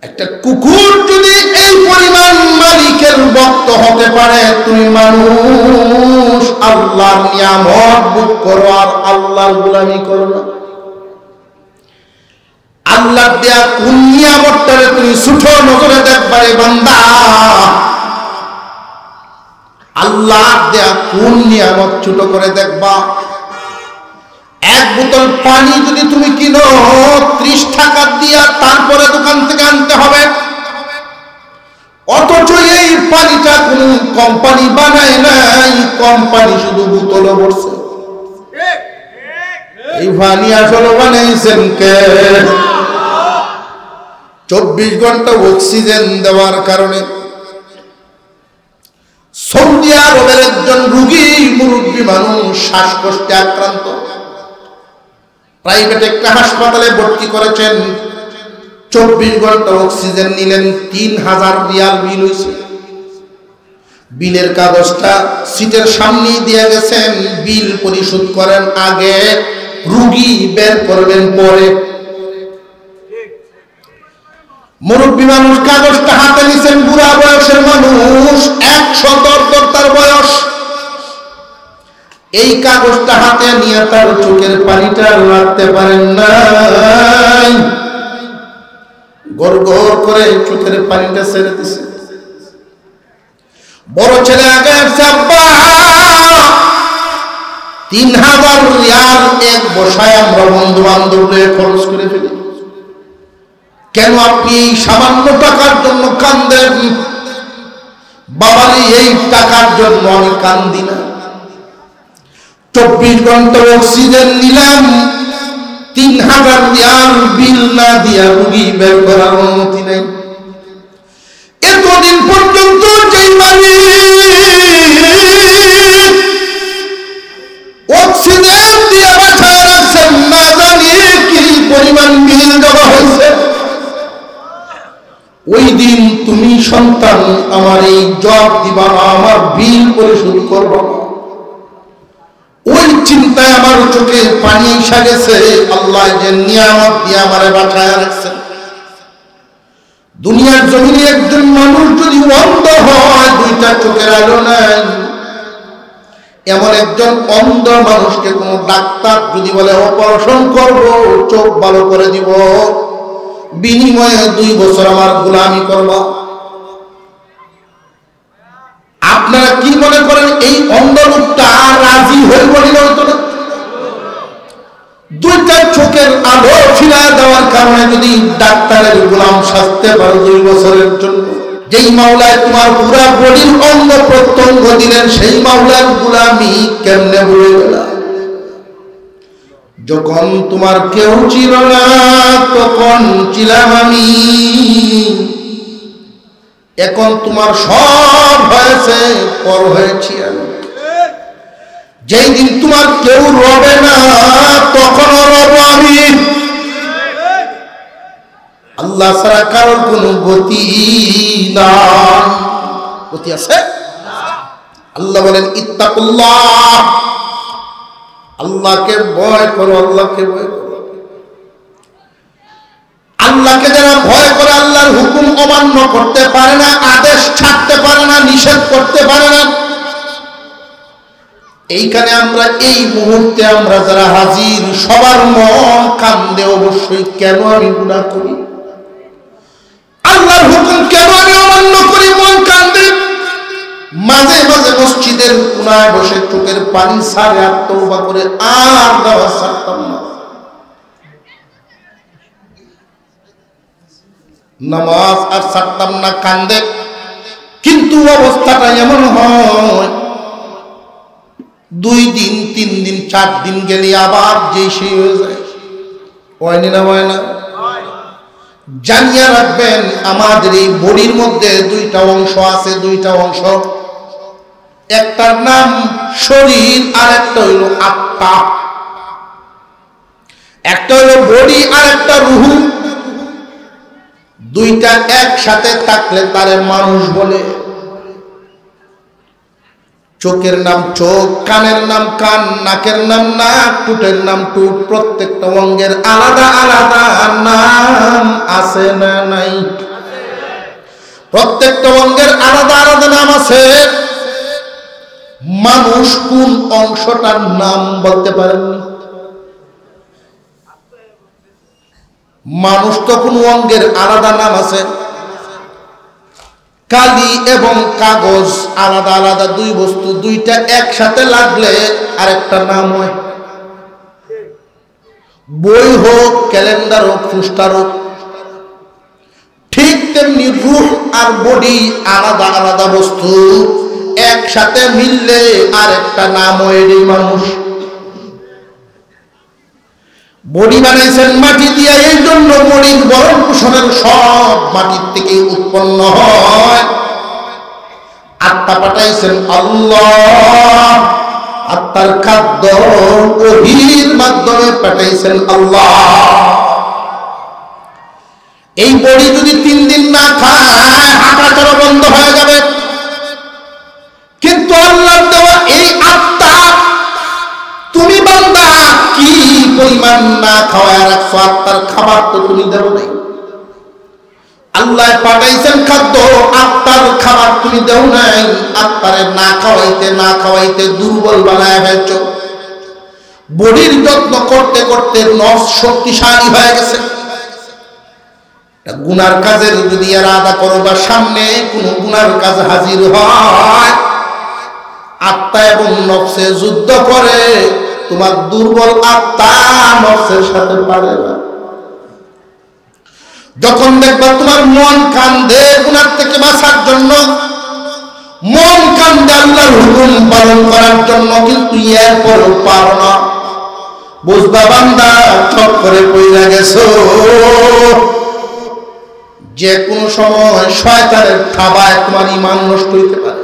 একটা কুকুর যদি এই পরিমাণ মালিকের ভক্ত হতে পারে, তুমি মানুষ আল্লাহর নিয়ামত ভোগ করো আর আল্লাহর গোলামি করো না। আল্লাহ দেয়া কোন নিয়ামতটারে তুমি ছোট নজরে দেখবারে বান্দা, আল্লাহ দেয়া কোন নিয়ামত ছোট করে দেখবা? এক বোতল পানি যদি তুমি কিনো 30 টাকা দিয়া, তারপরে দোকান থেকে আনতে হবে, অথচ এই পানিটা কোন কোম্পানি বানায় নাই, কোম্পানি শুধু বোতলে ভরছে। এই পানি আসলে বানাইছেন কে? 24 ঘন্টা অক্সিজেন দেওয়ার কারণে সৌদি আরবের একজন রোগী, মুরব্বী মানুষ, শ্বাসকষ্টে আক্রান্ত, প্রাইভেট একটা হাসপাতালে ভর্তি করেছেন। 24 ঘন্টা অক্সিজেন নিলেন, 3000 রিয়াল বিল হয়েছে। বিলের কাগজটা সিটের সামনেই দিয়ে গেছেন, বিল পরিশোধ করেন আগে, রোগী বের করবেন পরে। মুরব্বী মানুষ কাগজটা হাতে নিছেন, বুড়া বয়সের মানুষ, 110 তার বয়স। এই কাগজটা হাতে নিয়ে তার চোখের পানিটা রাখতে পারেন না, গড় গড় করে চোখের পানিটা ছেড়ে দিছে। বড় ছেলে আগে আব্বা 3000 রিয়াল এক বসায় আমরা বন্ধু বান্ধবরে খরচ করে ফেলি, কেন আপনি এই সামান্য টাকার জন্য কান্দেন? বাবারে এই টাকার জন্য আমি কান্দি না, 24 ঘন্টা অক্সিজেন নিলাম, 3000 রিয়াল বিল না দিয়া রুগী বের করার অনুমতি নেই। এতদিন পর্যন্ত যেই মালিক অক্সিজেন দিয়ে বাঁচায় রাখছেন, না জানি কি পরিমাণ বিল দেওয়া হয়েছে। ওই দিন তুমি সন্তান আমার এই জব দিবা না, আমার বিল পরিশোধ করবো না, ওই চিন্তায় আমার চোখে পানি এসে গেছে। আল্লাহ যে নিয়ামত দিয়ে আমারে বাঁচায় রাখছেন। দুনিয়ার জমিনে একজন মানুষ যদি অন্ধ হয়, দুইটা চোখের আলো নাই, এমন একজন অন্ধ মানুষকে কোন ডাক্তার যদি বলে অপারেশন করব, চোখ ভালো করে দিব, বিনিময়ে 2 বছর আমার গোলামি করবা, আপনারা কি মনে করেন এই অন্ধ লোকটা রাজি হয়ে বলিল? দুইটা চোখের আলো ফিরা দেওয়ার কারণে যদি ডাক্তারের গোলাম সাজতে পারো 2 বছরের জন্য, যেই মাওলায় তোমার পুরা বডির অঙ্গ প্রত্যঙ্গ দিলেন, সেই মাওলার গোলামি কেমনে ভুলে গেল? যখন তোমার কেউ ছিল না তখন ছিলাম আমি, এখন তোমার সব হয়েছে, পর হয়েছি আমি। যেই দিন তোমার কেউ রবে না তখন রব আমি। আল্লাহ ছাড়া কারোর কোনো গতি না, গতি আছে? আল্লাহ বলেন ইত্তাকুল্লাহ, আল্লাহকে ভয় করো, আল্লাহকে ভয় করো। আল্লাহকে যারা ভয় করে, আল্লাহর হুকুম অমান্য করতে পারে না, আদেশ ছাড়তে পারে না, নিষেধ করতে পারে না। এইখানে আমরা এই মুহূর্তে আমরা যারা হাজির, সবার মন কান্দে অবশ্যই, কেন আমি গুনাহ করি, আল্লাহর হুকুম কেন আমি অমান্য করি, মন কান্দে। মাঝে মাঝে মসজিদের কোনায় বসে চোখের পানি ছাড়ে আর তওবা করে, আর দেওয়া ছাড়তাম না, নামাজ আর ছাড়তাম না, কান্দে। কিন্তু অবস্থাটা এমন হয়, 2 দিন 3 দিন 4 দিন গেলে আবার যে সেই হয়ে যায়। হয়নি না? হয় না? জানিয়ে রাখবেন, আমাদের এই বডির মধ্যে 2টা অংশ আছে, 2টা অংশ, একটার নাম শরীর আর একটা হইল আত্মা, একটা হইল বডি আর একটা রূহ। 2টা একসাথে থাকলে তারে মানুষ বলে। চোখের নাম চোখ, কানের নাম কান, নাকের নাম নাক, টুটের নাম টুট। প্রত্যেকটা অঙ্গের আলাদা আলাদা নাম আছে না নাই? প্রত্যেকটা অঙ্গের আলাদা আলাদা নাম আছে। মানুষ কোন অংশটার নাম বলতে পারেননি? মানুষ তো কোন অঙ্গের আলাদা নাম আছে? কালি এবং কাগজ আলাদা আলাদা 2 বস্তু, 2টা একসাথে লাগলে আরেকটা নাম হয়। বই হোক, ক্যালেন্ডার হোক, পৃষ্ঠা হোক, ঠিক তেমনি রূহ আর বডি আলাদা আলাদা বস্তু, একসাথে মিললে আরেকটা নাম হয় মানুষ। বডি বানাইছেন মাটি দিয়ে, এই জন্য বডির ভরণ পোষণের সব মাটির থেকে উৎপন্ন হয়। আত্মা পাঠাইছেন আল্লাহ, আত্মার খাদ্য ওহীর মাধ্যমে পাঠাইছেন আল্লাহ। এই বডি যদি 3 দিন না খায়, হাঁটা চলা বন্ধ হয়ে যাবে। কিন্তু আল্লাহর দেওয়া এই আত্মা, তুমি বান্দা কি পরিমাণ না খাওয়ায় রাখছো, আত্মার খাবার তো তুমি দেবো নাই। আল্লাহ পাঠাইছেন খাদ্য, আত্মার খাবার তুমি দেও নাই। আত্মারে না খাওয়াইতে দুর্বল বানায় ফেলছ। বডির যত্ন করতে করতে নস শক্তিশালী হয়ে গেছে। গুনার কাজের যদি ইরাদা করো বা সামনে কোন গুনার কাজ হাজির হয়, আত্মা এবং নফসে যুদ্ধ করে, তোমার দুর্বল আত্মা নফসের সাথে পারে না। যখন দেখবা তোমার মন কান্দে গুনার থেকে বাঁচার জন্য, মন কান্দে আল্লাহর হুকুম পালন করার জন্য, কিন্তু এরপরও পারো না, বুঝবা বান্দা চক্করে পইরা গেছো। যে কোনো সময় শয়তানের থাবায় তোমার ঈমান নষ্ট হইতে পারে।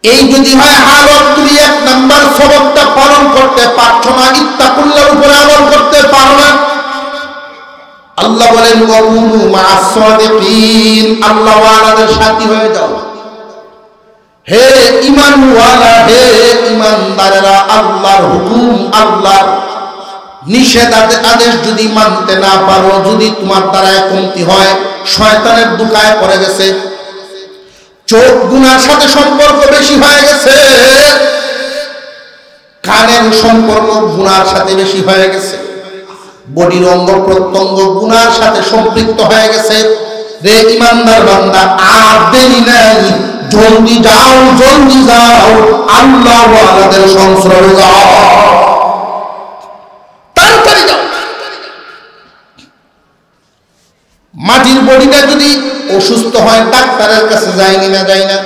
এই যদি হয় হালত, তুমি 1 নাম্বার সবকটা পালন করতে পারছো না, ইত্তাকুল্লাহর উপরে আমল করতে পারো না। আল্লাহ বলেন ওয়াকুনু মা'আস সাদিকিন, আল্লাহ ওয়ালাদের সাথী হয়ে যাও। হে ঈমানওয়ালা, হে ঈমানদারেরা, আল্লাহর হুকুম, আল্লাহর নিষেধ আদেশ যদি মানতে না পারো, যদি তোমার দ্বারা কমতি হয়, শয়তানের দুকায় পড়ে গেছে, চোখ গুনার সাথে সম্পর্ক বেশি হয়ে গেছে, কানের সম্পর্ক গুনার সাথে বেশি হয়ে গেছে, বডির অঙ্গ প্রত্যঙ্গ গুনার সাথে সম্পৃক্ত হয়ে গেছে। রে ইমানদার বান্দা, আর দেরি নাই, জলদি যাও, আল্লাহ ওয়ালাদের সংস্রবে যাও, তাড়াতাড়ি যাও। মাটির বডিটা যদি অসুস্থ হয়, ডাক্তারের কাছে যায়নি না, যায় না?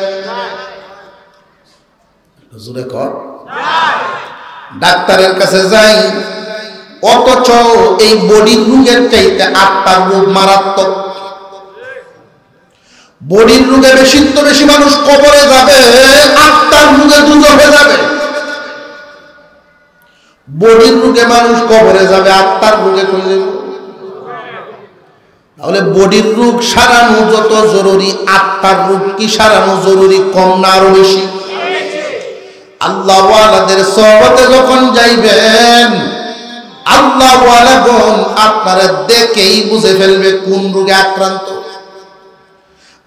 জোরে কর, ডাক্তারের কাছে যাই। অথচ এই বডির রোগের চাইতে আত্মার রোগ মারাত্মক। বডির রোগে বেশি মানুষ কবরে যাবে, আত্মার রোগে দুজকে যাবে। বডির রোগে মানুষ কবরে যাবে, আত্মার রোগে কই যাবে? তাহলে বডির রোগ সারানো যত জরুরি, আত্মার রোগ কি সারানো জরুরি? কম না আরো বেশি? আল্লাহ ওয়ালাদের সহবতে যখন যাইবেন, আল্লাহ ওয়ালাগণ আপনারা দেখেই বুঝে ফেলবে কোন রোগে আক্রান্ত,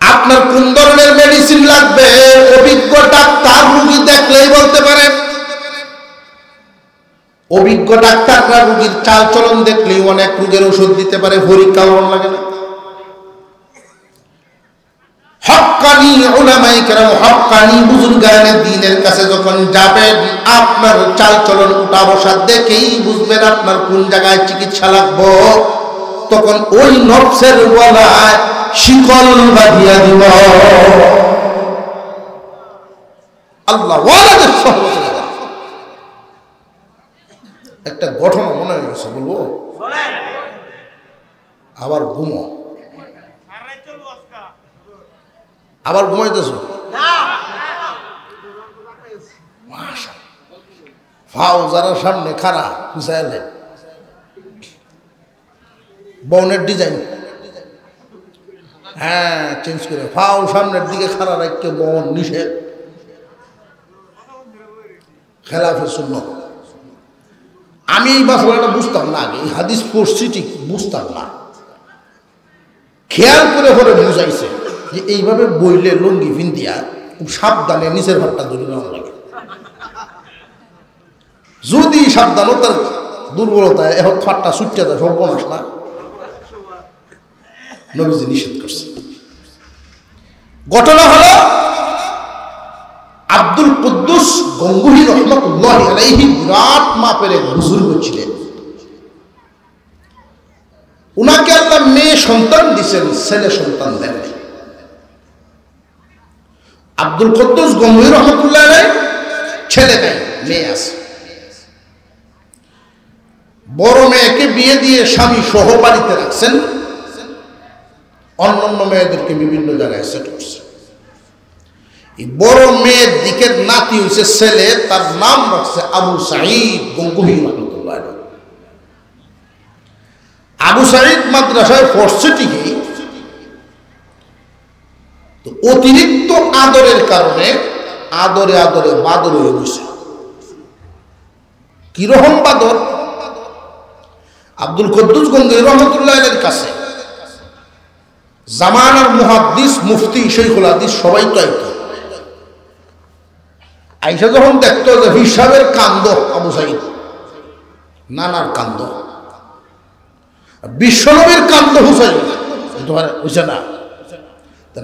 আপনার কোন ধরনের মেডিসিন লাগবে। অভিজ্ঞ ডাক্তার রোগী দেখলেই বলতে পারে, অভিজ্ঞ ডাক্তাররা রোগীর চাল চলন দেখলেই অনেক রোগের ওষুধ দিতে পারে, পরীক্ষা লাগে না। হক্কানি উলামায়ে কেরাম, হক্কানি বুজুর্গানে দ্বীনের কাছে যখন যাবেন, আপনার চাল চলন উঠা বসা দেখেই বুঝবেন আপনার কোন জায়গায় চিকিৎসা লাগবে। তখন ওই নফসের গলায় শিকল বাঁধিয়া দিব। আল্লাহ ওয়ালাদের সহবতে যাবেন। একটা ঘটনা মনে হয়ে গেছে, বলবো? আবার ঘুমো, আবার ঘুমাইতেছ? ফাও যারা সামনে খারা বুঝাইলে বনের ডিজাইন, হ্যাঁ চেঞ্জ করে ফাও সামনের দিকে খারা রাখতে, বন নিষেধ, খেলাফে সুন্নাত। আমি এই মশলাটা বুঝতাম না আগে, এই হাদিস পড়ছি ঠিক বুঝতাম না, খেয়াল করে পরে বুঝাইছে যে এইভাবে বইলে লুঙ্গি ভিন্দিয়া খুব সাবধানে নিচের ভাতটা ধরে নেওয়া লাগে। যদি সাবধানতার দুর্বলতায় এখন ফাটটা ছুটতে দেয়, সর্বনাশ না, নবীজি নিষেধ করছে। ঘটনা হলো আব্দুল কুদ্দুস গঙ্গুহি রহমাতুল্লাহ আলাইহি বিরাট মাপের এক বুজুর্গ ছিলেন। উনাকে আল্লাহ মেয়ে সন্তান দিয়েছেন, ছেলে সন্তান দেন। আব্দুল কুদ্দুস গঙ্গুহি রহমাতুল্লাহ আলাইহি ছেলে নেই, মেয়ে আছে। বড় মেয়েকে বিয়ে দিয়ে স্বামী সহ বাড়িতে রাখছেন, অন্যান্য মেয়েদেরকে বিভিন্ন জায়গায় সেট করছে। এই বড় মেয়ের দিকের নাতি হয়েছে ছেলে, তার নাম রাখছে আবু সাঈদ গঙ্গুহি রহমাতুল্লাহ আলাইহি। আবু সাঈদ মাদ্রাসায় পড়ছে ঠিকই, তো অতিরিক্ত আদরের কারণে আদরে আদরে বাদর হয়ে গেছে। কিরকম বাদর? আব্দুল কুদ্দুস গঙ্গুহি রহমাতুল্লাহ আলাইহির কাছে জামানার মুহাদ্দিস মুফতি শাইখুল হাদিস সবাই তো আইতো। আইসা যখন দেখতো যে হিসাবের কান্দ আবু সাইদ, নানার কান্দ, বিশ্বনবীর কান্দ হুসাইন হইছে না,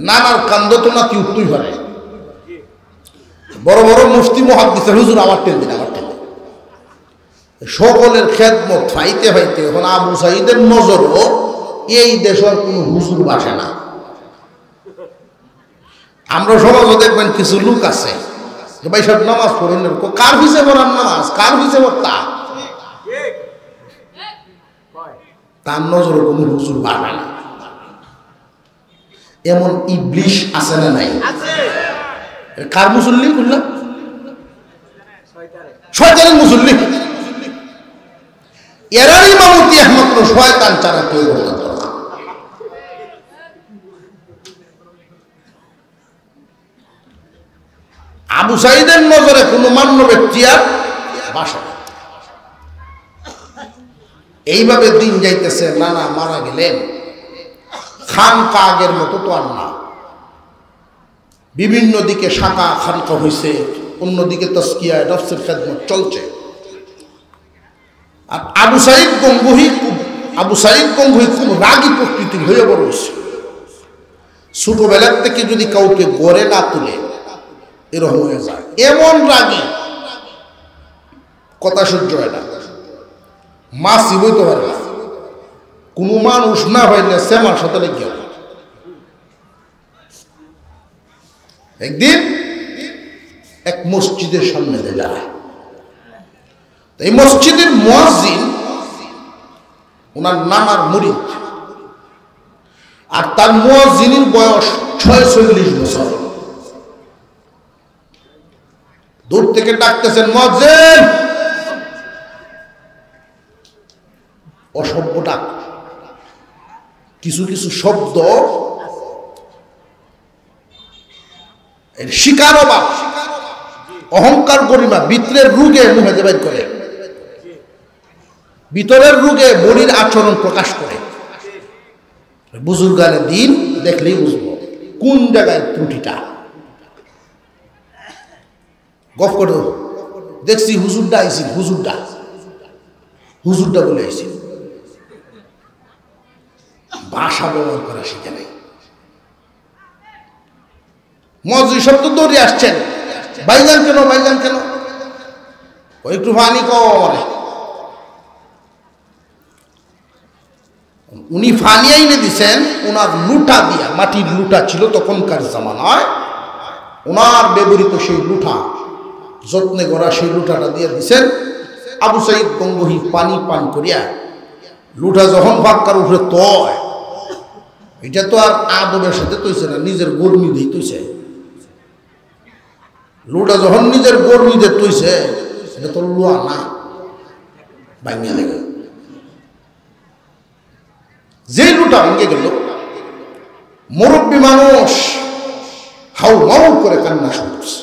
নানার কান্দ তো নাকি উঠতেই পারে। বড় বড় মুফতি মুহাদ্দিসের হুজুর আমার টেন দিন, আমার টেন দিন, সকলের খেদমত ফাইতে ফাইতে এখন আবু সাইদের নজরও এই দেশের কোনো হুজুর বাসে না। আমরা সমাজও দেখবেন কিছু লোক আছে যে ভাই সব নামাজ পড়েন, কার পিছে পড়ার নামাজ, কার পিছে পড়তা, তার নজরে কোনো হুজুর বাসে না। এমন ইবলিশ আছে না নাই? কার মুসল্লি করলাম? শয়তানের মুসল্লি। এরার ইমামতি একমাত্র শয়তান ছাড়া কেউ করতে পারে না। আবু সাইদের নজরে কোনো মান্য ব্যক্তি আর বাসা না। এইভাবে দিন যাইতেছে, নানা মারা গেলেন, খান কাগের মতো তো আর না, বিভিন্ন দিকে শাখা খানকা হয়েছে, অন্যদিকে তাসকিয়া নফসের খেদমত চলছে। আর আবু সাইদ গঙ্গুহি খুব রাগী প্রকৃতির হয়ে বড় হয়েছে। ছোটবেলার থেকে যদি কাউকে গড়ে না তুলে এরকম হয়ে যায়, এমন রাগী, কথা সহ্য হয় না, মাসি বইতে পারে না, কোনো মানুষ না হইলে সেমার সাথে লেগে গেল। একদিন এক মসজিদের সামনে দিয়ে যায়, এই মসজিদের মুয়াজ্জিন ওনার নানার মুরিদ, আর তার মুয়াজ্জিনের বয়স 46 বছর। দূর থেকে ডাকতেছেন, মুয়াজ্জিন। অসভ্য ডাক, কিছু কিছু শব্দ এর শিকার অভাব, অহংকার গরিমা ভিতরের রোগে মুখে বের করে, ভিতরের রোগে বলির আচরণ প্রকাশ করে। বুজুর্গানের দিন দেখলেই বুঝবো কোন জায়গায় ত্রুটিটা। গফ করে দেখছি হুজুরটা আইসিল, হুজুরটা বলে আইসিল, ভাষা ব্যবহার করা শিখে নাই। মজরি শব্দ দৌড়ে আসছেন, ভাইজান কেন, ভাইজান কেন, ওই একটু পানি কমে। উনি ফানি আইনে দিছেন ওনার লুটা দিয়া, মাটির লুটা ছিল তখনকার জামানায়, ওনার ব্যবহৃত সেই লুটা, যত্নে করা সেই লুটাটা দিয়ে দিছেন। আবু সাইদ গঙ্গুহি পানি পান করিয়া লুটা যখন ফাঁকার উপরে তয়, এটা তো আর আদবের সাথে তৈছে না, নিজের গর্মি দিয়ে তৈছে। লুটা যখন নিজের গর্মি দিয়ে তৈছে, এটা তো লোয়া না, ভাঙিয়া লেগে যে লুটা ভেঙে গেল, মুরব্বী মানুষ হাউ মাউ করে কান্না শুরু করছে।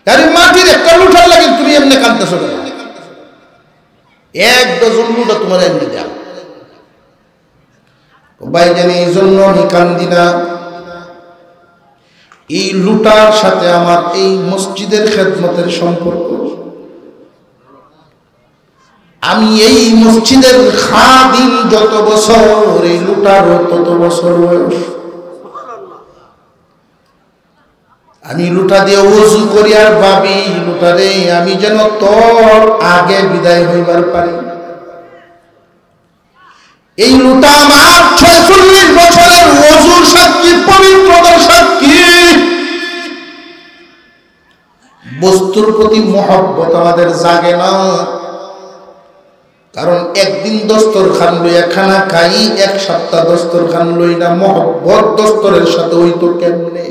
আরে মাটির একটা লুটার লাগে তুমি এমনি কাঁদতেছো কেন? 1 ডজন লুটা তোমার এমনি দেয়া ভাইজান, এই জন্য আমি কান্দি না। এই লুটার সাথে আমার এই মসজিদের খেদমতের সম্পর্ক। আমি এই মসজিদের খাদিম যত বছর, এই লুটার তত বছর বয়স। আমি লুটা দিয়ে ওযু করি আর ভাবি, লুটারে আমি যেন তোর আগে বিদায় হইবার পারি। এই লুটা আমার 46 বছরের ওযুর সাক্ষী, পবিত্রতার সাক্ষী। বস্তুর প্রতি মহব্বত আমাদের জাগে না, কারণ একদিন দস্তরখান লইয়া খানা খাই, 1 সপ্তাহ দস্তরখান লই না। মহব্বত দস্তরের সাথে হইতো কেমনে?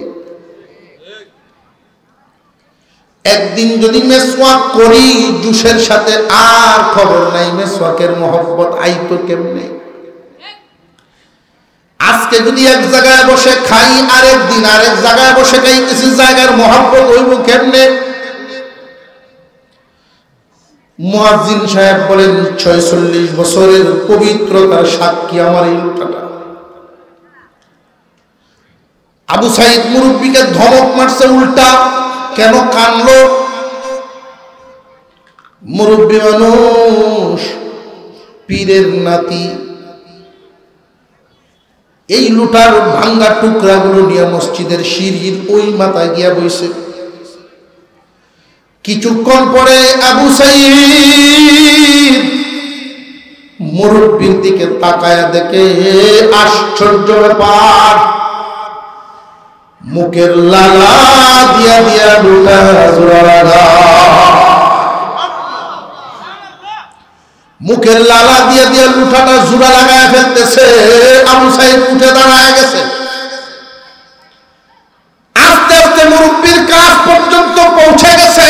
একদিন যদি মেসওয়াক করি জুসের সাথে, আর খবর নাই মেসওয়াকের মহব্বত আইতো কেমনে? আজকে যদি এক জায়গায় বসে খাই, আরেক দিন আরেক জায়গায় বসে খাইতেছি, জায়গার মহব্বত হইব কেমনে? মুয়াজ্জিন সাহেব বলেন 46 বছরের পবিত্রতার সাক্ষী আমার এই লুটাটা। আবু সাইদ মুরব্বীকে ধমক মারছে উল্টা। কেন কানলো? মুরব্বী মানুষ, পীরের নাতি, এই লুটার ভাঙ্গা টুকরাগুলো নিয়ে মসজিদের সিঁড়ির ওই মাথায় গিয়া বইছে। কিছুক্ষণ পরে আবু সাইদ মুরব্বীর দিকে তাকায়া দেখে আশ্চর্য ব্যাপার, মুখের লালা দিয়া দিয়া লুটা জোড়া লাগা, মুখের লালা দিয়া দিয়া লুটাটা জোড়া লাগায় ফেলতেছে। আবু সাইদ উঠে দাঁড়ায় গেছে। আস্তে আস্তে মুরব্বীর কাছ পর্যন্ত পৌঁছে গেছে।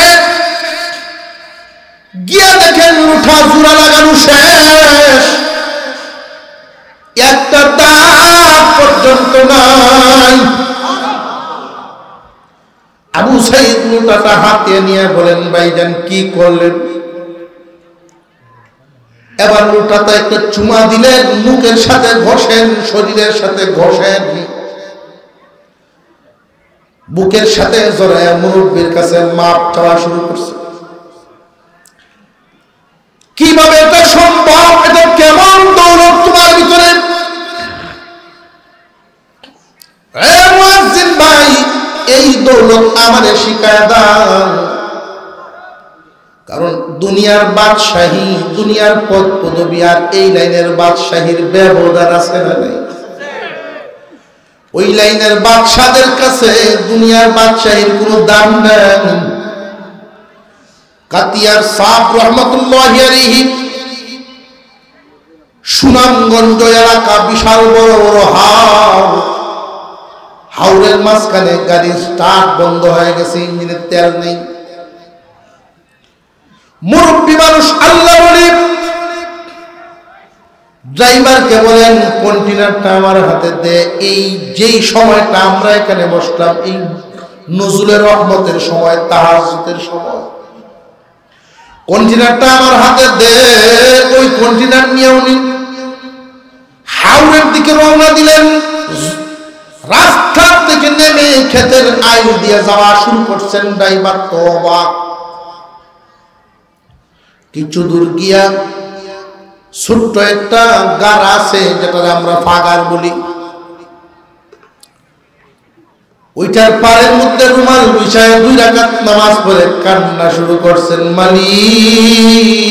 গিয়া দেখেন লুঠা জোড়া লাগানো শেষ, একটা দাগ পর্যন্ত নাই। আবু সাইদ লুটাটা হাতে নিয়ে বলেন, ভাইজান কি করলেন? এবার লুটাটা একটা চুমা দিলেন, মুখের সাথে ঘষেন, শরীরের সাথে ঘষেন, বুকের সাথে জড়ায় মুরব্বীর কাছে মাপ চাওয়া শুরু করছে। কিভাবে এটা সম্ভব? এটা কেমন দৌলত তোমার ভিতরে? ভাই, এই দৌলত আমাদের শিখায় দাও। কারণ দুনিয়ার বাদশাহী, দুনিয়ার পদ পদবী আর এই লাইনের বাদশাহীর ব্যবধান আছে না নাই? ওই লাইনের বাদশাদের কাছে দুনিয়ার বাদশাহীর কোনো দাম নেই। কাতিয়ার সাহেব রহমতুল্লাহি আলাইহি সুনামগঞ্জ এলাকা, বিশাল বড় বড় হাওরের মাঝখানে গাড়ির স্টার্ট বন্ধ হয়ে গেছে, ইঞ্জিনের তেল নেই। মুরব্বী মানুষ, আল্লাহ বলি, ড্রাইভারকে বলেন কন্টেনারটা আমার হাতে দে। এই যেই সময়টা আমরা এখানে বসলাম, এই নজরুলের রহমতের সময়, তাহাজ্জুদের সময়, কন্টেনারটা আমার হাতে দে। ওই কন্টেনার নিয়ে উনি হাওরের দিকে রওনা দিলেন। রাস্তা থেকে নেমে ক্ষেতের আইল দিয়ে যাওয়া শুরু করছেন। ড্রাইভার তো অবাক। কিছু দূর গিয়া ছোট্ট একটা গাড় আছে, যেটা আমরা ফাগার বলি, ওইটার পাড়ের মধ্যে রুমাল বিছায় 2 রাকাত নামাজ পড়ে কান্না শুরু করছেন। মালিক,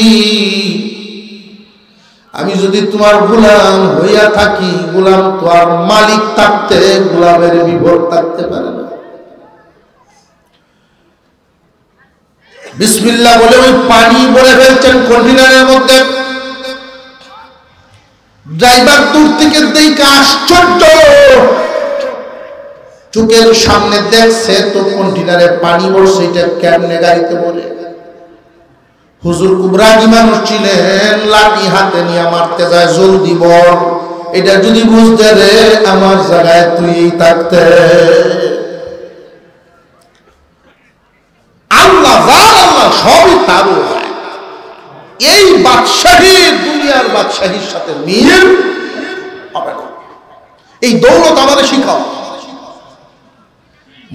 আমি যদি তোমার গোলাম হইয়া থাকি, গোলাম তো আর মালিক থাকতে গোলামের বিপদ থাকতে পারে না। বিসমিল্লাহ বলে ওই পানি ভরে ফেলছেন কন্টেনারের মধ্যে। ড্রাইভার দূর থেকে দেখে আশ্চর্য, চোখের সামনে দেখছে তো কন্টেনারে পানি ভরছে, এটা কেমনে গাড়িতে ভরে? হুজুর কুবরাগি মানুষ ছিলেন, লাঠি হাতে নিয়ে মারতে যায়, জলদি বল, এটা যদি বুঝতে রে আমার জায়গায় তুই থাকতে। আল্লাহ সবই তার। এই বাদশাহী দুনিয়ার বাদশাহীর সাথে মিল হবে না। এই দৌলত আমাদের শিখাও।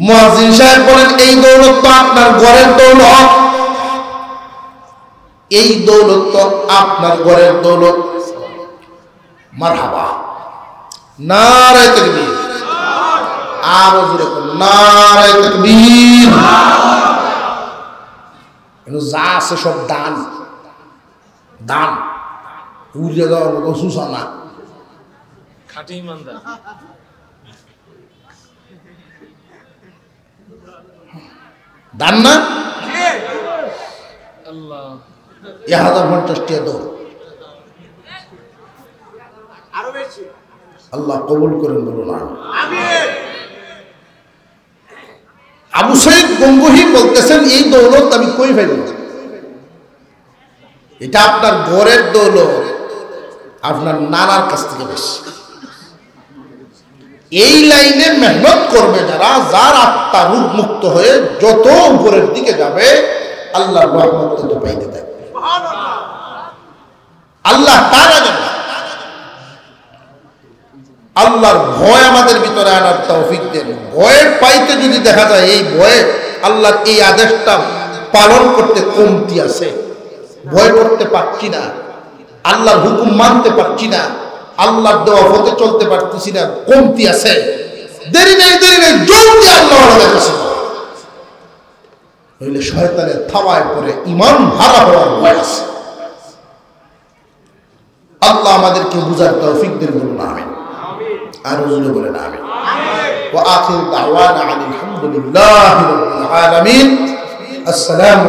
মুয়াজ্জিন সাহেব বলেন, এই দৌলত তো আপনার ঘরের দৌলত, এই দৌলত তো আপনার ঘরের দৌলত। মারহাবা, নারায়ে তাকবীর, আরো জোরে করুন, নারায়ে তাকবীর। যা আছে সব দান, দান উড়িয়ে দেওয়ার মতো সুসানা, খাঁটি ইমানদার। দান না? 1050 টাকা দাও, আল্লাহ কবুল করেন, বলুন আমিন। আবু সাইদ গঙ্গোহী বলতেছেন, এই দৌলত আমি কই পাইব? এটা আপনার ঘরের দৌলত, আপনার নানার কাছ থেকে বেশি। এই লাইনে মেহনত করবে যারা, যার আত্মা রূপ মুক্ত হয়ে যত উপরের দিকে যাবে, আল্লাহর রহমত তত পাইতে থাকবে। আল্লাহ তারা যাবে। আল্লাহর ভয় আমাদের ভিতরে আনার তৌফিক দেন। ভয় পাইতে যদি দেখা যায় এই ভয়ে আল্লাহর এই আদেশটা পালন করতে কমতি আছে, ভয় করতে পারছি না, আল্লাহর হুকুম মানতে পারছি না, আল্লাহর দেওয়া পথে চলতে পারতেছি না, কমতি আছে। দেরি নেই জলদি আল্লাহ কাছে নইলে শয়তানের থাবায় পরে ইমান হারা হওয়ার ভয় আছে। আল্লাহ আমাদেরকে বুঝার তৌফিক দেন, বলুন আমিন। আর হুজুরে বলেন আমিন। ওয়া আখিরু দাওয়ানা আলহামদুলিল্লাহি রাব্বিল আলামিন। আসসালামু